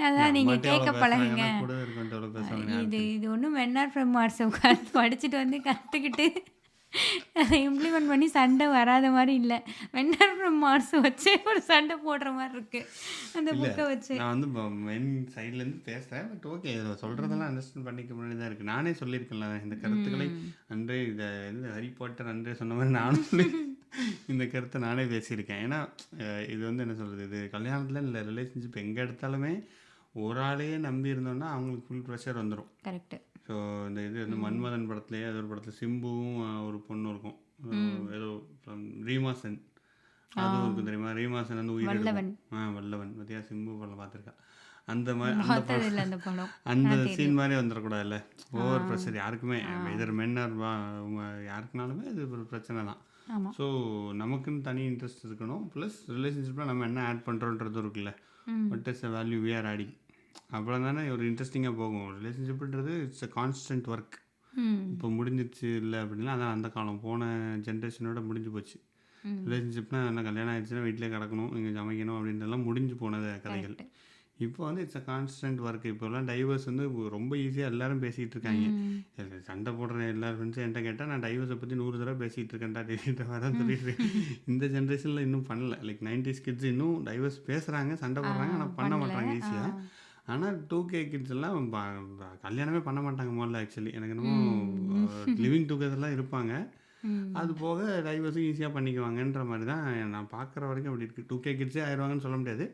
அதான் நீங்கள் அம்மாட்டே கேட்க அவ்வளோ பழகுங்க. பேசுகிறாங்கன்னா கூட இருக்கன்ட்டு எவ்வளோ பேசுவாங்கன்னு யாருக்கு இது தெரியும். இது ஒன்றும் மென்னார் ஃப்ரம் மார்ஸை உட்காந்து படிச்சுட்டு வந்து கற்றுக்கிட்டு அதை இம்ப்ளிமெண்ட் பண்ணி சண்டை வராத மாதிரி இல்லை. மென்னார் ஃப்ரம் மார்ஸ் வச்சே ஒரு சண்டை போடுற மாதிரி இருக்கு அந்த இல்லை புக்கை வச்சு. நான் வந்து மென் சைட்லேருந்து பேசுகிறேன். பட் ஓகே இதில் சொல்கிறதெல்லாம் அண்டர்ஸ்டாண்ட் பண்ணிக்க வேண்டியதாக இருக்குது. நானே சொல்லியிருக்கேன்ல இந்த கருத்துக்களை அன்றே இதை ஹரி பாட்டர் அன்றே சொன்ன மாதிரி நானும் சொல்லி இந்த கருத்தை நானே பேசியிருக்கேன். ஏன்னா இது வந்து என்ன சொல்கிறது, இது கல்யாணத்தில் இல்லை ரிலேஷன்ஷிப் எங்கே எடுத்தாலுமே ஒரு ஆளையே நம்பி இருந்தோம்னா அவங்களுக்கு ஃபுல் ப்ரெஷர் வந்துடும். கரெக்டு. ஸோ இந்த இது வந்து மன்மதன் படத்துலேயே அது ஒரு படத்தில் சிம்புவும் ஒரு பொண்ணு இருக்கும். ஏதோ ரீமா சென் அதுவும் இருக்கும் தெரியுமா. ரீமா சென் வந்து உயிர் எடுக்கும். வல்லவன் வல்லவன் பற்றியா சிம்பு படம் பார்த்துருக்கா. அந்த மாதிரி அந்த பார்த்தது இல்லை அந்த படம். அந்த சீன் மாதிரி வந்துடக்கூடாதுல்ல. ஓவர் ப்ரெஷர் யாருக்குமே எதர் மென்னர் யாருக்குனாலுமே அது ஒரு பிரச்சனை தான். ஆமாம். ஸோ நமக்குன்னு தனி இன்ட்ரெஸ்ட் இருக்கணும். ப்ளஸ் ரிலேஷன்ஷிப்பில் நம்ம என்ன ஆட் பண்ணுறோன்றது இருக்குல்ல. What is a value we are adding. அப்புறம் தானே ஒரு இன்ட்ரெஸ்டிங்காக போகும். ரிலேஷன்ஷிப்ன்றது இட்ஸ் அ கான்ஸ்டன்ட் ஒர்க். இப்போ முடிஞ்சிருச்சு இல்லை அப்படின்னா அதான் அந்த காலம் போன ஜென்ரேஷனோட முடிஞ்சு போச்சு. ரிலேஷன்ஷிப்னா என்ன கல்யாணம் ஆயிடுச்சுன்னா வீட்டிலே கிடக்கணும், இங்கே சமைக்கணும் அப்படின்றலாம் முடிஞ்சு போனது கதைகள். இப்போ வந்து இட்ஸ் அ கான்ஸ்டன்ட் ஒர்க். இப்போல்லாம் டைவர்ஸ் வந்து ரொம்ப ஈஸியாக எல்லாரும் பேசிகிட்டு இருக்காங்க. சண்டை போடுற எல்லா ஃப்ரெண்ட்ஸும் என்கிட்ட கேட்டால் நான் டைவர்ஸை பற்றி 100 தடவை பேசிகிட்டு இருக்கேன்டா அப்படின்ற மாதிரி தான் சொல்லிட்டு இந்த ஜென்ரேஷனில் இன்னும் பண்ணல. லைக் 90s கிட்ஸ் இன்னும் டைவர்ஸ் பேசுகிறாங்க, சண்டை போடுறாங்க, ஆனால் பண்ண மாட்டாங்க ஈஸியாக. ஆனால் 2K கிட்ஸ் எல்லாம் கல்யாணமே பண்ண மாட்டாங்க முதல்ல. ஆக்சுவலி எனக்கு என்னமோ லிவிங் டுகெதர்லாம் இருப்பாங்க. அது போக டைவர்ஸும் ஈஸியாக பண்ணிக்குவாங்கன்ற மாதிரி தான் நான் பார்க்குற வரைக்கும் அப்படி இருக்குது. 2K கிட்ஸே ஆயிடுவாங்கன்னு சொல்ல முடியாது.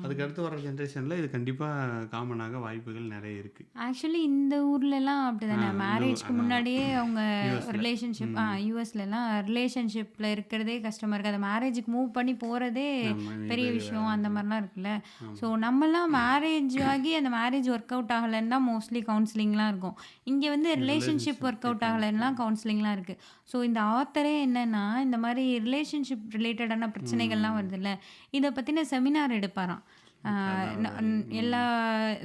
அதுக்கு அடுத்து வர ஜென்ரேஷனில் இது கண்டிப்பாக காமனாக வாய்ப்புகள் நிறைய இருக்குது. ஆக்சுவலி இந்த ஊர்லலாம் அப்படி தானே மேரேஜ்க்கு முன்னாடியே அவங்க ரிலேஷன்ஷிப் யூஎஸ்லலாம் ரிலேஷன்ஷிப்பில் இருக்கிறதே கஷ்டமாக இருக்குது. அதை மேரேஜுக்கு மூவ் பண்ணி போகிறதே பெரிய விஷயம் அந்த மாதிரிலாம் இருக்குல்ல. ஸோ நம்மலாம் மேரேஜ் ஆகி அந்த மேரேஜ் ஒர்க் அவுட் ஆகலைன்னு தான் மோஸ்ட்லி கவுன்சிலிங்லாம் இருக்கும். இங்கே வந்து ரிலேஷன்ஷிப் ஒர்க் அவுட் ஆகலைன்னா கவுன்சிலிங்லாம் இருக்குது. ஸோ இந்த ஆத்தரே என்னென்னா இந்த மாதிரி ரிலேஷன்ஷிப் ரிலேட்டடான பிரச்சனைகள்லாம் வருதுல்ல, இதை பற்றின செமினார் எடுப்பாராம். அதான் எல்லா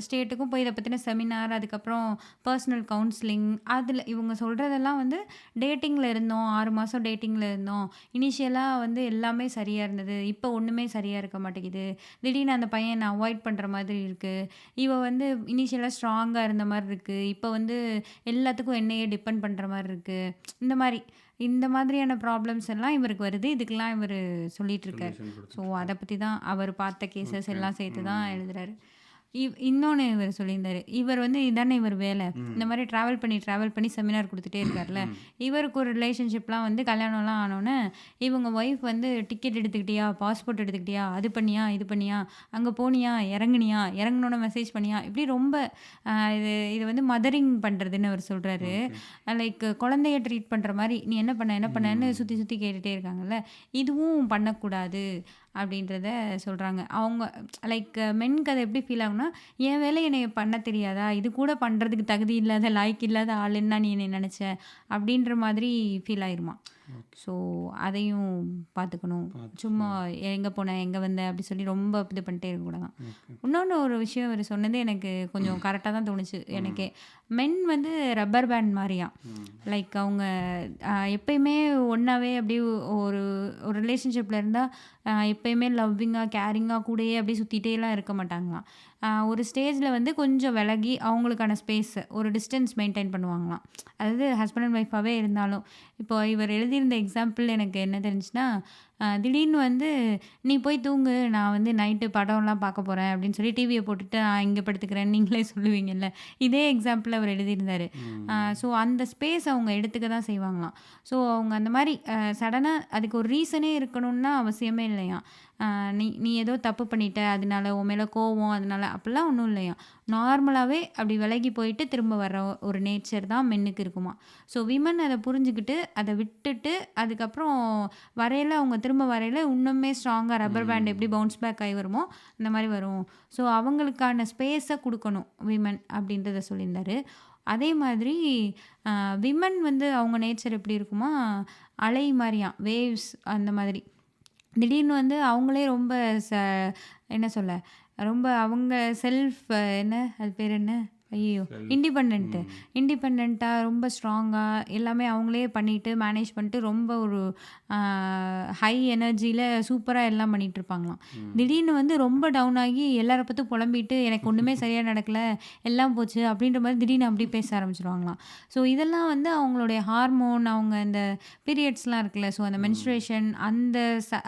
ஸ்டேட்டுக்கும் போய் இதை பற்றின செமினார், அதுக்கப்புறம் பர்சனல் கவுன்சிலிங், அதில் இவங்க சொல்கிறதெல்லாம் வந்து டேட்டிங்கில் இருந்தோம், 6 மாதம் டேட்டிங்கில் இருந்தோம், இனிஷியலாக வந்து எல்லாமே சரியாக இருந்தது, இப்போ ஒன்றுமே சரியாக இருக்க மாட்டேங்குது, திடீர்னு அந்த பையன் என்னை அவாய்ட் பண்ணுற மாதிரி இருக்குது, இவ வந்து இனிஷியலாக ஸ்ட்ராங்காக இருந்த மாதிரி இருக்குது, இப்போ வந்து எல்லாத்துக்கும் என்னையே டிபெண்ட் பண்ணுற மாதிரி இருக்குது, இந்த மாதிரியான ப்ராப்ளம்ஸ் எல்லாம் இவருக்கு வருது. இதுக்கெல்லாம் இவர் சொல்லிட்டு இருக்காரு. சொல்யூஷன் ஸோ கொடுத்துட்டு அதை பற்றி தான் அவர் பார்த்த கேசஸ் ஓகே. எல்லாம் சேர்த்து தான் ம் எழுதுறாரு. இன்னொன்று இவர் சொல்லியிருந்தாரு. இவர் வந்து இதானே இவர் வேலை. இந்த ம் மாதிரி ட்ராவல் பண்ணி செமினார் கொடுத்துட்டே இருக்கார்ல. ம் இவருக்கு ஒரு ரிலேஷன்ஷிப்லாம் வந்து கல்யாணம்லாம் ஆனோன்னே, இவங்க ஒய்ஃப் வந்து டிக்கெட் எடுத்துக்கிட்டியா? பாஸ்போர்ட் எடுத்துக்கிட்டியா? அது பண்ணியா? இது பண்ணியா? அங்கே போனியா? இறங்குனியா? இறங்குனோன்னே மெசேஜ் பண்ணியா? இப்படி ரொம்ப இது வந்து மதரிங் பண்ணுறதுன்னு அவர் சொல்கிறாரு. ஓகே. லைக் குழந்தைய ட்ரீட் பண்ணுற மாதிரி, நீ என்ன என்னன்னு ம் சுற்றி சுற்றி கேட்டுகிட்டே இருக்காங்கல்ல. இதுவும் பண்ணக்கூடாது அப்படின்றத சொல்கிறாங்க. அவங்க லைக் மென்க்கு அது எப்படி ஃபீல் ஆகும்னா, என் வேலையை என்னை பண்ண தெரியாதா, இது கூட பண்ணுறதுக்கு தகுதி இல்லாத லாய்க்கு இல்லாத ஆளுன்னா நீ என்னை நினச்ச அப்படின்ற மாதிரி ஃபீல் ஆயிருமா. ஓகே. ஸோ அதையும் பார்த்துக்கணும். சும்மா பார்த்து எங்கே போனேன் எங்கே வந்தேன் அப்படி சொல்லி ரொம்ப இது பண்ணிட்டே இருக்கக்கூடாதான். ஓகே. இன்னொன்று ஒரு விஷயம் அவர் சொன்னது எனக்கு கொஞ்சம் கரெக்டாக தான் தோணுச்சு ம் எனக்கே. மென் வந்து ரப்பர் பேண்ட் மாதிரியாம். ம் லைக் அவங்க எப்பயுமே ஒன்றாவே அப்படியே ஒரு ஒரு ரிலேஷன்ஷிப்பில் இருந்தால் எப்பயுமே லவ்விங்காக கேரிங்காக கூடயே அப்படியே சுற்றிட்டேலாம் இருக்க மாட்டாங்களாம். ஒரு ஸ்டேஜில் வந்து கொஞ்சம் விலகி அவங்களுக்கான ஸ்பேஸ் ஒரு டிஸ்டன்ஸ் மெயின்டைன் பண்ணுவாங்களாம். அதாவது ஹஸ்பண்ட் அண்ட் ஒய்ஃபாகவே இருந்தாலும். இப்போ இவர் எழுதியிருந்த எக்ஸாம்பிள் எனக்கு என்ன தெரிஞ்சுன்னா, திடீர்னு வந்து நீ போய் தூங்கு, நான் வந்து நைட்டு படம்லாம் பார்க்க போகிறேன் அப்படின்னு சொல்லி டிவியை போட்டுட்டு நான் இங்கே படுத்துக்கிறேன்னு நீங்களே சொல்லுவீங்கல்ல. இதே எக்ஸாம்பிள் அவர் எழுதியிருந்தார். ம் ஸோ அந்த ஸ்பேஸ் அவங்க எடுத்துக்க தான் செய்வாங்களாம். ஸோ அவங்க அந்த மாதிரி சடனாக அதுக்கு ஒரு ரீசனே இருக்கணும்னா அவசியமே இல்லையாம். நீ நீ ஏதோ தப்பு பண்ணிட்ட, அதனால உன் மேலே கோவம், அதனால அப்படிலாம் ஒன்றும் இல்லையாம். நார்மலாகவே அப்படி விலகி போயிட்டு திரும்ப வர ஒரு நேச்சர் தான் மென்னுக்கு இருக்குமா. ஸோ விமன் அதை புரிஞ்சுக்கிட்டு அதை விட்டுட்டு அதுக்கப்புறம் வரையில் அவங்க திரும்ப வரையில் இன்னுமே ஸ்ட்ராங்காக ரப்பர் பேண்ட் எப்படி ம் பவுன்ஸ் பேக் ஆகி வருமோ அந்த மாதிரி வரும். ஸோ அவங்களுக்கான ஸ்பேஸை கொடுக்கணும் விமன் அப்படின்றத சொல்லியிருந்தாரு. அதே மாதிரி விமன் வந்து அவங்க நேச்சர் எப்படி இருக்குமா, அலை மாதிரியாம், வேவ்ஸ் அந்த மாதிரி. திடீர்னு வந்து அவங்களே ரொம்ப என்ன சொல்ல, ரொம்ப அவங்க செல்ஃப் என்ன அது பேர் என்ன, ஐயோ, செல்ஃப் இண்டிபெண்ட்டு ம் இண்டிபெண்ட்டாக ரொம்ப ஸ்ட்ராங்காக எல்லாமே அவங்களே பண்ணிட்டு மேனேஜ் பண்ணிட்டு ரொம்ப ஒரு ஹை எனர்ஜியில் சூப்பராக எல்லாம் பண்ணிட்டு இருப்பாங்களாம். ம் திடீர்னு வந்து ரொம்ப டவுன் ஆகி எல்லாரை பற்றி புலம்பிட்டு எனக்கு ஒன்றுமே சரியாக நடக்கலை, எல்லாம் போச்சு அப்படின்ற மாதிரி திடீர்னு அப்படி பேச ஆரம்பிச்சிருவாங்களாம். ஸோ இதெல்லாம் வந்து அவங்களுடைய ஹார்மோன், அவங்க இந்த பீரியட்ஸ்லாம் இருக்குல்ல, ஸோ அந்த ம் மென்ஸ்ட்ரேஷன்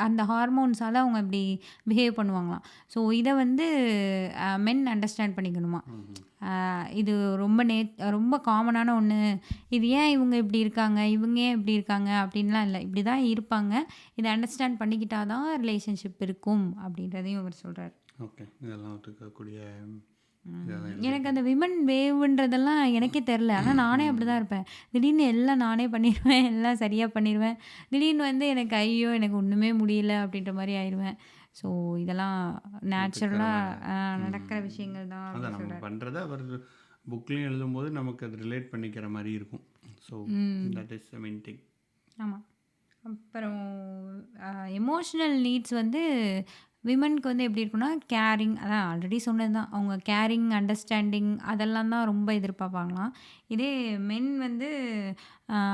அந்த ஹார்மோன்ஸால் அவங்க இப்படி பிஹேவ் பண்ணுவாங்களாம். ஸோ இதை வந்து மென் அண்டர்ஸ்டாண்ட் பண்ணிக்கணுமா. ம் இது ரொம்ப காமனான ஒன்று. இது ஏன் இவங்க இப்படி இருக்காங்க, இவங்க ஏன் இப்படி இருக்காங்க அப்படின்லாம் இல்லை. இப்படி தான் இருப்பாங்க. இதை அண்டர்ஸ்டாண்ட் பண்ணிக்கிட்டா தான் ரிலேஷன்ஷிப் இருக்கும் அப்படின்றதையும் அவர் சொல்கிறார். ஓகே. இதெல்லாம் ஒத்துக்கக்கூடிய இதெல்லாம் எனக்கு எழுதியிருக்கேன். அந்த விமன் வேவ்ன்றதெல்லாம் எனக்கே தெரில. ஆனால் நானே அப்படி தான் ம் இருப்பேன். திடீர்னு எல்லாம் நானே பண்ணிடுவேன், எல்லாம் சரியாக பண்ணிடுவேன். திடீர்னு வந்து எனக்கு ஐயோ எனக்கு ஒன்றுமே முடியல அப்படின்ற மாதிரி ஆயிடுவேன். ஸோ இதெல்லாம் நேச்சுரலாக ஒத்துக்கிறவங்க. நடக்கிற விஷயங்கள் தான் அதான் அப்படின்னு நம்ம சொல்கிறார். பண்ணுறத அவர் புக்லேயும் எழுதும்போது நமக்கு அது ரிலேட் பண்ணிக்கிற மாதிரி இருக்கும். So that is the main thing. ஆமாம். அப்புறம் எமோஷ்னல் நீட்ஸ் வந்து விமனுக்கு வந்து எப்படி இருக்குன்னா, கேரிங், அதான் ஆல்ரெடி சொன்னது தான். அவங்க கேரிங், அண்டர்ஸ்டாண்டிங் அதெல்லாம் தான் ரொம்ப எதிர்பார்ப்பாங்களாம். இதே மென் வந்து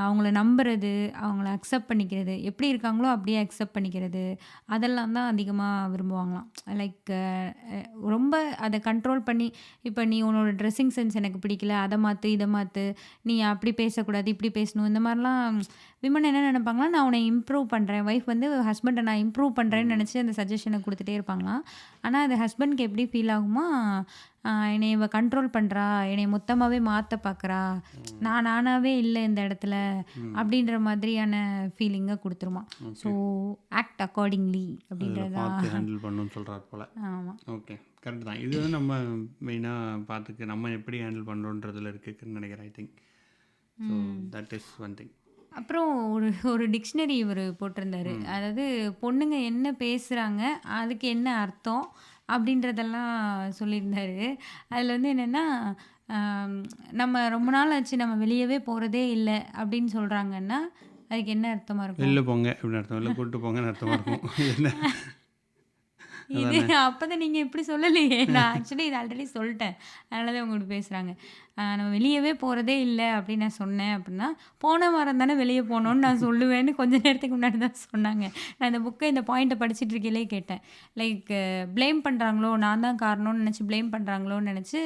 அவங்கள நம்புறது, அவங்கள அக்செப்ட் பண்ணிக்கிறது, எப்படி இருக்காங்களோ அப்படியே அக்செப்ட் பண்ணிக்கிறது, அதெல்லாம் தான் அதிகமாக விரும்புவாங்களாம். லைக் ரொம்ப அதை கண்ட்ரோல் பண்ணி, இப்போ நீ உன்னோட ட்ரெஸ்ஸிங் சென்ஸ் எனக்கு பிடிக்கல, அதை மாற்று, இதை மாற்று, நீ அப்படி பேசக்கூடாது, இப்படி பேசணும், இந்த மாதிரிலாம் விமன் என்ன நினைப்பாங்களா, நான் உன்னை இம்ப்ரூவ் பண்ணுறேன். ஒய்ஃப் வந்து ஹஸ்பண்டை நான் இம்ப்ரூவ் பண்ணுறேன்னு நினச்சி அந்த சஜஷனை கொடுத்துட்டே இருப்பாங்களாம். ஆனால் அது ஹஸ்பண்ட்க்கு எப்படி ஃபீல் ஆகுமா, என்னை இவ கண்ட்ரோல் பண்ணுறா, என்னை மொத்தமாகவே மாற்ற பார்க்குறா, நான் நானாகவே இல்லை இந்த இடத்துல அப்படின்ற மாதிரியான ஃபீலிங்கை கொடுத்துருமா. ஸோ ஆக்ட் அக்கார்டிங்லி அதில் அப்படின்றது பார்த்து தான். ஹேண்டில் பண்ணணும்னு சொல்கிறார் போல். ஆமாம். ஓகே. கரெக்ட் தான். இது வந்து நம்ம மெயினாக பார்த்துக்க நம்ம எப்படி ஹேண்டில் பண்ணுறோன்றதுல இருக்குன்னு நினைக்கிறேன். I think so that is one thing. அப்புறம் ஒரு டிக்ஷனரி இவர் போட்டிருந்தாரு. அதாவது பொண்ணுங்க என்ன பேசுகிறாங்க, அதுக்கு என்ன அர்த்தம் அப்படின்றதெல்லாம் சொல்லியிருந்தாரு. அதில் வந்து என்னென்னா, நம்ம ரொம்ப நாள் ஆச்சு நம்ம வெளியவே போகிறதே இல்லை அப்படின்னு சொல்கிறாங்கன்னா அதுக்கு என்ன அர்த்தமாக இருக்கும்? வெளில போங்க அப்படின்னு அர்த்தம், இல்லை கூப்பிட்டு போங்கன்னு அர்த்தமாக இருக்கும். என்ன இது அப்பதான் நீங்க இப்படி சொல்லலையே. நான் ஆக்சுவலி இது ஆல்ரெடி சொல்ட்டேன். அதனால தான் உங்ககிட்ட பேசுறாங்க. நம்ம வெளியவே போறதே இல்ல அப்படின்னு நான் சொன்னேன் அப்படின்னா, போன வாரம் தானே வெளிய போனோம்னு நான் சொல்லுவேன்னு கொஞ்ச நேரத்துக்கு முன்னாடி தான் சொன்னாங்க. நான் இந்த புக்க இந்த பாயிண்ட்ட படிச்சுட்டு இருக்கையிலே கேட்டேன். லைக் ப்ளேம் பண்றாங்களோ, நான் தான் காரணம்னு நெனச்சு ப்ளேம் பண்றாங்களோன்னு நெனச்சு,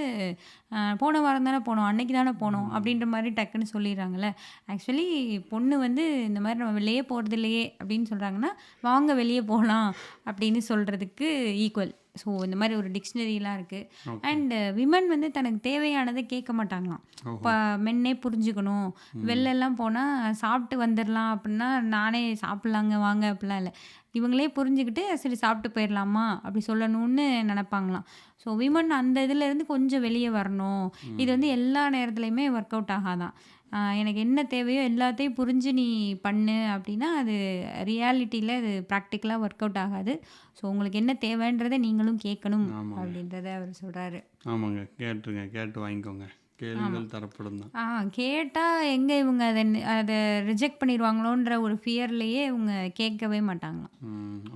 போன வாரம் தானே போனோம், அன்னைக்கு தானே போனோம் அப்படின்ற மாரி டக்குன்னு சொல்லிர்றாங்கல்ல. ஆக்சுவலி பொண்ணு வந்து இந்த மாரி நம்ம வெளியே போறது இல்லையே அப்படின்னு சொல்றாங்கன்னா, வாங்க வெளிய போலாம் அப்படின்னு சொல்றதுக்கு ஈக்குவல். ஸோ இந்த மாரி ஒரு டிக்ஷனரிலாம் இருக்கு. ஓகே. அண்ட் விமன் வந்து தனக்கு தேவையானத கேட்க மாட்டாங்களாம். ஓஹோ! மென்னே புரிஞ்சுக்கணும். வெளிலலாம் போனா சாப்பிட்டு வந்துரலாம் அப்படின்னா, நானே சாப்பிடலாங்க வாங்க அப்படிலாம் இல்ல. இவங்களே புரிஞ்சுக்கிட்டு சரி சாப்பிட்டு போயிரலாமா அப்படி சொல்லணும்னு நெனைப்பாங்களாம். ஸோ விமன் அந்த இதுலேருந்து கொஞ்சம் வெளிய வரணும். இது வந்து எல்லா நேரத்துலயுமே ஒர்க் அவுட் ஆகாதாம். எனக்கு என்ன தேவையோ எல்லாத்தையும் புரிஞ்சு நீ பண்ணு அப்படின்னா, அது ரியாலிட்டில அது ப்ராக்டிகலா ஒர்க் அவுட் ஆகாது. ஸோ உங்களுக்கு என்ன தேவைன்றத நீங்களும் கேட்கணும் ஆமாங்க. அப்படின்றத அவர் சொல்றாரு. ஆமாங்க. கேட்டுருங்க. கேட்டு வாங்கிக்கோங்க. ஆமா. கேளுங்கள் தரப்படும் தான். கேட்டா எங்க இவங்க அத ரிஜெக்ட் பண்ணிருவாங்களோன்ற ஒரு ஃபியர்லயே இவங்க கேட்கவே மாட்டாங்களாம்.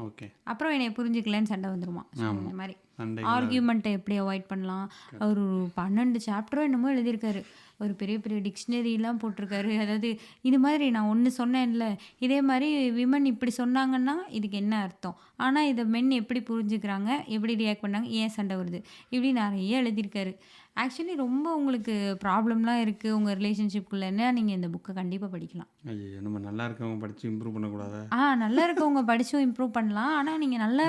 ஓகே. அப்புறம் என்னைய புரிஞ்சுக்கலன்னு சண்டை வந்துருமாம். ஸோ ஆமா. இந்த மாரி சண்டைகள் ஆர்கியூமெண்ட்டை எப்படி அவாய்ட் பண்ணலாம்? அவரு 12 சாப்டரோ என்னமோ எழுதியிருக்காரு. ஒரு பெரிய பெரிய டிக்ஷனரிலாம் போட்டிருக்காரு. அதாவது இது மாதிரி நான் ஒண்ணு சொன்னேன்ல, இதே மாரி விமன் இப்படி சொன்னாங்கன்னா, இதுக்கு என்ன அர்த்தம்? ஆனா இத மென் எப்படி புரிஞ்சுக்கிறாங்க? எப்படி ரியாக்ட் பண்ணாங்க? ஏன் சண்டை வருது? இப்படி நெறைய எழுதியிருக்காரு. ஆக்சுவலி ரொம்ப உங்களுக்கு ப்ராப்ளம்லாம் இருக்கு உங்க ரிலேஷன்ஷிப்குள்ளன்னா, நீங்க இந்த புக்க கண்டிப்பா படிக்கலாம். ஐயய்யோ! நம்ம நல்லா இருக்கவங்க படிச்சு இம்ப்ரூவ் பண்ணக்கூடாதா? நல்லா இருக்கவங்க படிச்சும் இம்ப்ரூவ் பண்ணலாம். ஆனா நீங்க நல்லா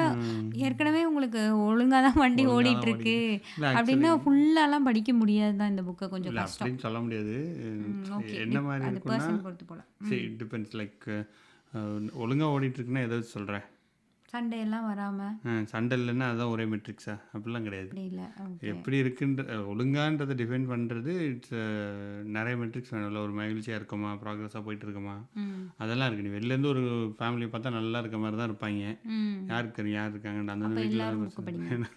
ஏற்கனவே உங்களுக்கு ஒழுங்கா தான் வண்டி ஒழுங்கா தான் ஓடிட்டுருக்கு ஓடிக்கிது. இல்ல அப்படின்னா, ஆக்சுவலி ஃபுல்லாலாம் படிக்க முடியாது தான் இந்த புக்க. கொஞ்சம் இல்ல கஷ்டம். அப்படின்னு சொல்ல முடியாது. ஓகே. என்ன மாரி அது இருக்குன்னா, பெர்சன் பொறுத்து போல. சரி இட் டிபெண்ட்ஸ் லைக் ஒழுங்கா ஓடிட்டுருக்குன்னா எத வச்சு சொல்ற? சண்டையெல்லாம் வராம சண்டை இல்லன்னா அதான் ஒரே மெட்ரிக்ஸா? அப்படிலாம் கிடையாது. அப்படி இல்ல. ஓகே. எப்படி இருக்குன்ற ஒழுங்கான்றத டிஃபைன் பண்ணுறது இட்ஸ் நிறைய மெட்ரிக்ஸ் வேணும்ல. ஒரு மகிழ்ச்சியாக இருக்கோமா, ப்ராக்ரஸாக போயிட்டு இருக்கோமா, ம். அதெல்லாம் இருக்கு. நீ வெளிலேருந்து ஒரு ஃபேமிலியை பார்த்தா நல்லா இருக்க மாதிரி தான் இருப்பாங்க. ம். யார் இருக்காங்கன்னு அப்ப அந்தந்த எல்லாரும் வீட்டில் புக் படிங்க.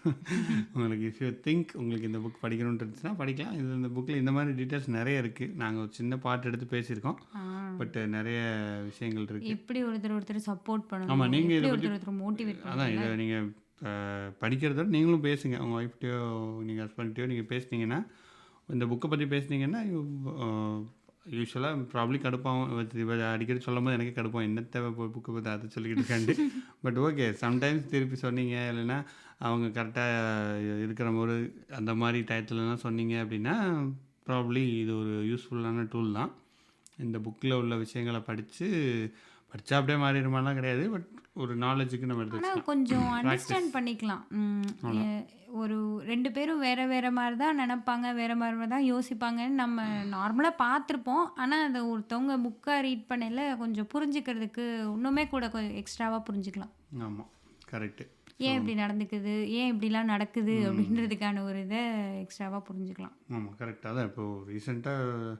உங்களுக்கு இஃப் யூ திங்க் உங்களுக்கு இந்த புக் படிக்கணும்னு இருந்துச்சுன்னா படிக்கலாம். இந்த புக்கில் இந்த மாதிரி டீட்டெயில்ஸ் நிறைய இருக்குது. நாங்கள் ஒரு சின்ன பார்ட் எடுத்து பேசியிருக்கோம். ஆ. பட் நிறைய விஷயங்கள் இருக்குது. எப்படி ஒருத்தர் சப்போர்ட் பண்ணணும்? ஆமாம், நீங்கள் இதை எப்படி பற்றி ஒருத்தர் மோட்டிவேட் அதான் பண்ணணும்? இதை நீங்கள் படிக்கிறத விட நீங்களும் பேசுங்க. உங்கள் ஒய்ஃப்டையோ நீங்கள் ஹஸ்பண்ட்டையோ நீங்கள் பேசுனீங்கன்னா, இந்த புக்கை பற்றி பேசுனீங்கன்னா யூஸ்வலாக ப்ராப்ளி கடுப்பாகும். அடிக்கடி சொல்லும்போது எனக்கே கடுப்பாகும். என்ன தேவை புக்கை பற்றி அதை சொல்லிக்கிட்டு இருக்காண்டு. பட் ஓகே, சம்டைம்ஸ் திருப்பி சொன்னீங்க இல்லைன்னா அவங்க கரெக்டாக இருக்கிற ஒரு அந்த மாதிரி டயத்துலலாம் சொன்னீங்க அப்படின்னா ப்ராப்ளி இது ஒரு யூஸ்ஃபுல்லான டூல் தான். இந்த புக்கில் உள்ள விஷயங்களை படித்தா அப்படியே மாறிடுமாலாம் கிடையாது. பட் ஒரு நாலேஜுக்கு நம்ம எடுத்து ஆனா வச்சுக்கலாம். கொஞ்சம் ப்ராக்டிஸ் அண்டர்ஸ்டாண்ட் பண்ணிக்கலாம். அவ்வளோ. ஒரு 2 பேரும் வேற மாரி தான் நெனைப்பாங்க. வேற மாரி தான் யோசிப்பாங்கன்னு நம்ம நார்மலா பார்த்துருப்போம். ஆனா அத ஒருத்தவங்க புக்கா ரீட் பண்ணையில கொஞ்சம் புரிஞ்சுக்கிறதுக்கு இன்னுமே கூட எக்ஸ்ட்ராவா புரிஞ்சுக்கலாம். ஆமாம், கரெக்டு. ஏன் இப்படி நடந்துக்குது? ஏன் இப்படிலாம் நடக்குது? அப்படின்றதுக்கான ஒரு இத எக்ஸ்ட்ராவா புரிஞ்சுக்கலாம். ஆமாம், கரெக்டாக தான். இப்போது ரீசெண்டாக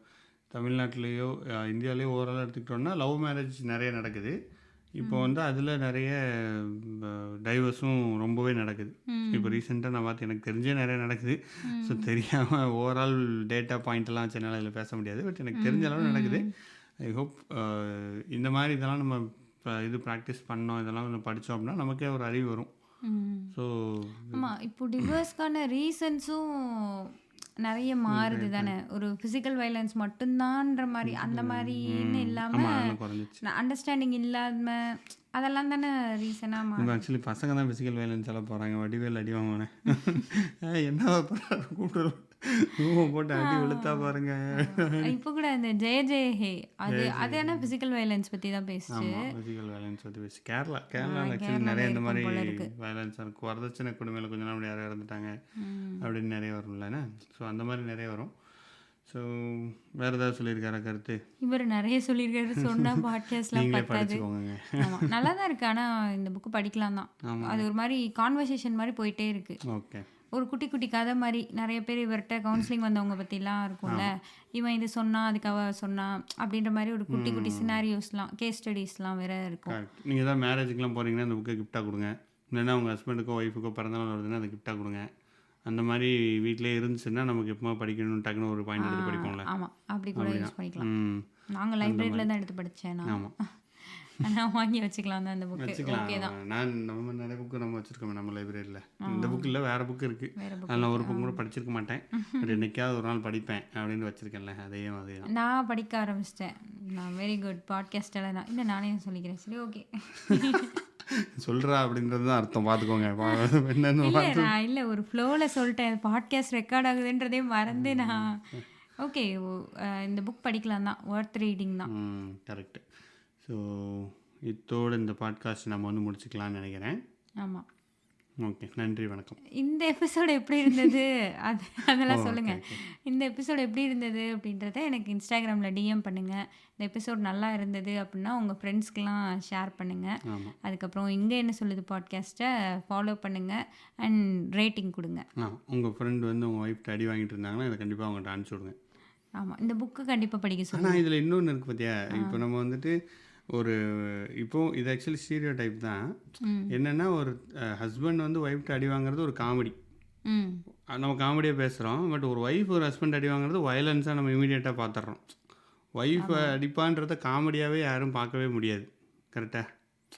தமிழ்நாட்டிலேயோ இந்தியாவிலேயோ ஓவராலாக எடுத்துக்கிட்டோம்னா லவ் மேரேஜ் நிறைய நடக்குது. இப்போ வந்து அதில் நிறைய டைவர்ஸும் ரொம்பவே நடக்குது. இப்போ ரீசெண்டாக நான் பார்த்து எனக்கு தெரிஞ்சே நிறைய நடக்குது. ஸோ தெரியாமல் ஓவரால் டேட்டா பாயிண்ட்லாம் வச்சனால இதில் பேச முடியாது. பட் எனக்கு தெரிஞ்ச அளவு நடக்குது. ஐ ஹோப் இந்த மாதிரி இதெல்லாம் நம்ம இது ப்ராக்டிஸ் பண்ணோம், இதெல்லாம் கொஞ்சம் படித்தோம் அப்படின்னா நமக்கே ஒரு அறிவு வரும். ஸோ ஆமா. இப்போ டிவோர்ஸ்க்கான ரீசன்ஸும் நெறைய மாறுது தானே. ஒரு ஃபிசிக்கல் வயலன்ஸ் மட்டும்தான்ற மாரி அந்த மாரின்னு இல்லாம ஆமாம், அதெல்லாம் குறைஞ்சிச்சு. அண்டர்ஸ்டாண்டிங் இல்லாம அதெல்லாம் தானே ரீசனா இப்போ மாறுது. ஆக்சுவலி பசங்க தான் ஃபிசிக்கல் வயலன்ஸ் எல்லாம் போகிறாங்க. வடிவேல் அடி வாங்கினேன். என்ன கூப்பிட்டு ரூமை போட்டு அடி வெளுத்தா பாருங்க. இப்போ கூட அந்த ஜெய ஜெய ஹே அது என்ன ஃபிசிக்கல் வயலன்ஸ் பத்தி தான் பேசுச்சு. ஆமாம், ஃபிசிக்கல் வயலன்ஸ் பற்றி பேசி கேரளாவில் ஆக்சுவலி கேரளால நிறைய இந்த இருக்கும் மாதிரி போல இருக்கு. வயலன்ஸ் இருக்கும். வரதட்சணை கொடுமையில் கொஞ்ச நாள் யாரும் இறந்துட்டாங்க ம். அப்படின்னு நிறைய வரும்லண்ணே. ஸோ அந்த மாதிரி நிறைய வரும். ஸோ வேறு ஏதாவது சொல்லியிருக்காரா கருத்து? இவர் நிறைய சொல்லியிருக்காரு. சொன்னா பாட்காஸ்ட்லாம் நீங்களே பத்தாது. படிச்சுக்கோங்க. ஆமா நல்லா தான் இருக்கு. ஆனா இந்த புக்கு படிக்கலாம் தான். ஆமாம், அது ஒரு மாதிரி கான்வர்சேஷன் மாதிரி போயிட்டே இருக்கு. ஓகே. ஒரு குட்டி குட்டி கதை மாதிரி நிறைய பேர் இவர்கிட்ட கவுன்சிலிங் வந்தவங்க பற்றிலாம் இருக்கும்ல. இவன் இது சொன்னா அதுக்கு அவ சொன்னா அப்படின்ற மாதிரி ஒரு குட்டி குட்டி சினாரியோஸ்லாம் கேஸ் ஸ்டடீஸ்லாம் வேற இருக்கும். கரெக்ட். நீங்கள் ஏதாவது மேரேஜுக்குலாம் போகிறீங்கன்னா அந்த புக்கை கிஃப்டாக கொடுங்க. இல்லைன்னா உங்கள் ஹஸ்பண்டுக்கோ ஒய்ஃபுக்கோ பிறந்தநாள் வருதுன்னா அதை கிஃப்டாக கொடுங்க. அந்த மாதிரி வீட்டிலே இருந்துச்சுன்னா நமக்கு எப்போ படிக்கணும்னு டக்குன்னு ஒரு பாயிண்ட் எடுத்து படிப்போம்ல. ஆமா அப்படி கூட யூஸ் பண்ணிக்கலாம். ம் நாங்கள் லைப்ரரியில் தான் எடுத்து படித்தேன் நான். ஆமாம். நான் வாங்கி வச்சுக்கலாம் தான் அந்த புக்கு. வச்சுக்கலாம். ஓகே தான். நம்ம நிறைய புக்கு நம்ம வச்சுருக்கோமே நம்ம லைப்ரரியில். இந்த புக்கு இல்லை, வேறு புக்கு இருக்குது. வேற புக் அதில் ஒரு இருக்கு. புக் கூட படிச்சிருக்க மாட்டேன். பட் என்னைக்காவது ஒரு நாள் படிப்பேன் அப்படின்னு வச்சுருக்கேன்ல, அதே தான். நான் படிக்க ஆரம்பிச்சிட்டேன். நான் வெரி குட் பாட்காஸ்டெல்லாம் நான் இல்லை நானே சொல்லிக்கிறேன். சரி ஓகே. சொல்கிறா அப்படின்றது தான் அர்த்தம், பார்த்துக்கோங்க. என்னன்னு இல்லை நான் இல்லை ஒரு ஃப்ளோவில் சொல்லிட்டேன். பாட்காஸ்ட் ரெக்கார்ட் ஆகுதுன்றதே மறந்து நான் ஓகே இந்த புக் படிக்கலாம் தான், ஒர்த் ரீடிங் தான். கரெக்டு. ஸோ இதோட இந்த பாட்காஸ்ட் நம்ம வந்து முடிச்சுக்கலாம்னு நினைக்கிறேன். ஆமாம். ஓகே, நன்றி, வணக்கம். இந்த எபிசோடு எப்படி இருந்தது அதெல்லாம் ஓகே, சொல்லுங்கள். ஓகே. இந்த எபிசோடு எப்படி இருந்தது அப்படின்றத எனக்கு இன்ஸ்டாகிராமில் டிஎம் பண்ணுங்கள். இந்த எபிசோட் நல்லா இருந்தது அப்படின்னா உங்கள் ஃப்ரெண்ட்ஸ்க்கெலாம் ஷேர் பண்ணுங்கள். ஆமாம். அதுக்கப்புறம் இங்கே என்ன சொல்லுது பாட்காஸ்ட்டை ஃபாலோ பண்ணுங்கள் அண்ட் ரேட்டிங் கொடுங்க. உங்கள் ஃப்ரெண்டு வந்து உங்கள் ஒய்ஃப்ட்டு அடி வாங்கிட்டு இருந்தாங்கன்னா இதை கண்டிப்பாக அவங்கள்ட்ட அனுப்பிச்சி விடுங்க. ஆமாம், இந்த புக்கு கண்டிப்பாக படிக்க ஆனால் சொல்லுங்கள். இதில் இன்னொன்று இருக்குது பார்த்தியா, இப்போ நம்ம வந்துட்டு ஒரு இப்போது இது ஆக்சுவலி ஸ்டீரியோ டைப் தான். என்னென்னா ஒரு ஹஸ்பண்ட் வந்து ஒய்ஃப்ட்டு அடி வாங்குறது ஒரு காமெடி, ம் நம்ம காமெடியாக பேசுகிறோம். பட் ஒரு ஒய்ஃப் ஒரு ஹஸ்பண்ட் அடி வாங்குறது வயலன்ஸாக நம்ம இமீடியட்டாக பார்த்துட்றோம். ஒய்ஃபை அடிப்பான்றத காமெடியாகவே யாரும் பார்க்கவே முடியாது. கரெக்டாக?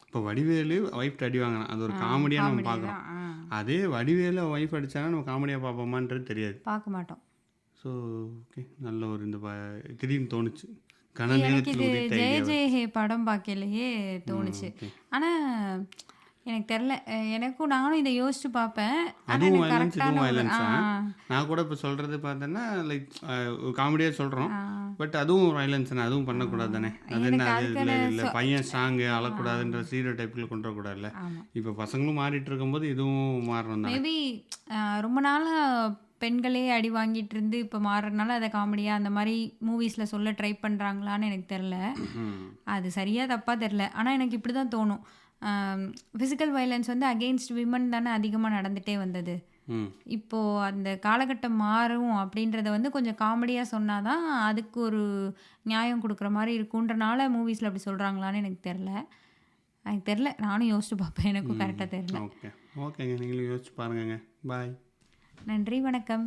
இப்போ வடிவேலு ஒய்ஃப்ட்டு அடி வாங்கினான், அது ஒரு காமெடியாக நம்ம காமெடி பார்க்குறோம். தான். அதே வடிவேலு ஒய்ஃப் அடித்தாங்கன்னா நம்ம காமெடியாக பார்ப்போமான்றது தெரியாது. பார்க்க மாட்டோம். ஸோ ஓகே, நல்ல ஒரு இந்த திடீர்னு தோணுச்சு, கன எனக்கு நேரத்தில் இது உதித்த ஜெய ஐடியா. ஜெய ஹே படம் பார்க்கலையே தோணுச்சு. ஓகே. ஆனால் எனக்கு தெரில, எனக்கும் நானும் இதை யோசிச்சு பார்ப்பேன். ஆனால் அதுவும் எனக்கு வயலன்ஸ், இதுவும் கரெக்டான ஒரு வயலன்ஸ் தான். நான் கூட இப்போ சொல்கிறது பார்த்தேன்னா லைக் காமெடியாக சொல்கிறோம். பட் அதுவும் ஒரு வயலன்ஸ் தானே, அதுவும் பண்ணக்கூடாது தானே. அது என்ன, எனக்கு அது அதுக்கான இல்லை பையன் ஸ்ட்ராங்கு அழக்கூடாதுன்ற ஸ்டீரியோ டைப்பில் கொண்டு வரக்கூடாதுல்ல. ஆமாம். இப்போ பசங்களும் மாறிட்டு இருக்கும்போது இதுவும் மாறணும் தானே. மேபி ரொம்ப நாளாக பெண்களே அடி வாங்கிட்டு இருந்து இப்போ மாறுறதுனால அதை காமெடியாக அந்த மாதிரி மூவிஸில் சொல்ல ட்ரை பண்ணுறாங்களான்னு எனக்கு தெரில. அது சரியாக தப்பாக தெரில. ஆனால் எனக்கு இப்படி தான் தோணும். ஃபிசிக்கல் வயலன்ஸ் வந்து அகெயின்ஸ்ட் விமன் தானே அதிகமாக நடந்துகிட்டே வந்தது. இப்போது அந்த காலகட்டம் மாறும் அப்படின்றத வந்து கொஞ்சம் காமெடியாக சொன்னால் தான் அதுக்கு ஒரு நியாயம் கொடுக்குற மாதிரி இருக்குன்றனால மூவிஸில் அப்படி சொல்கிறாங்களான்னு எனக்கு தெரில. நானும் யோசிச்சு பார்ப்பேன், எனக்கும் கரெக்டாக தெரில. ஓகே, ஓகேங்க, நீங்களும் யோசிச்சு பாருங்கங்க. பாய். நன்றி, வணக்கம்.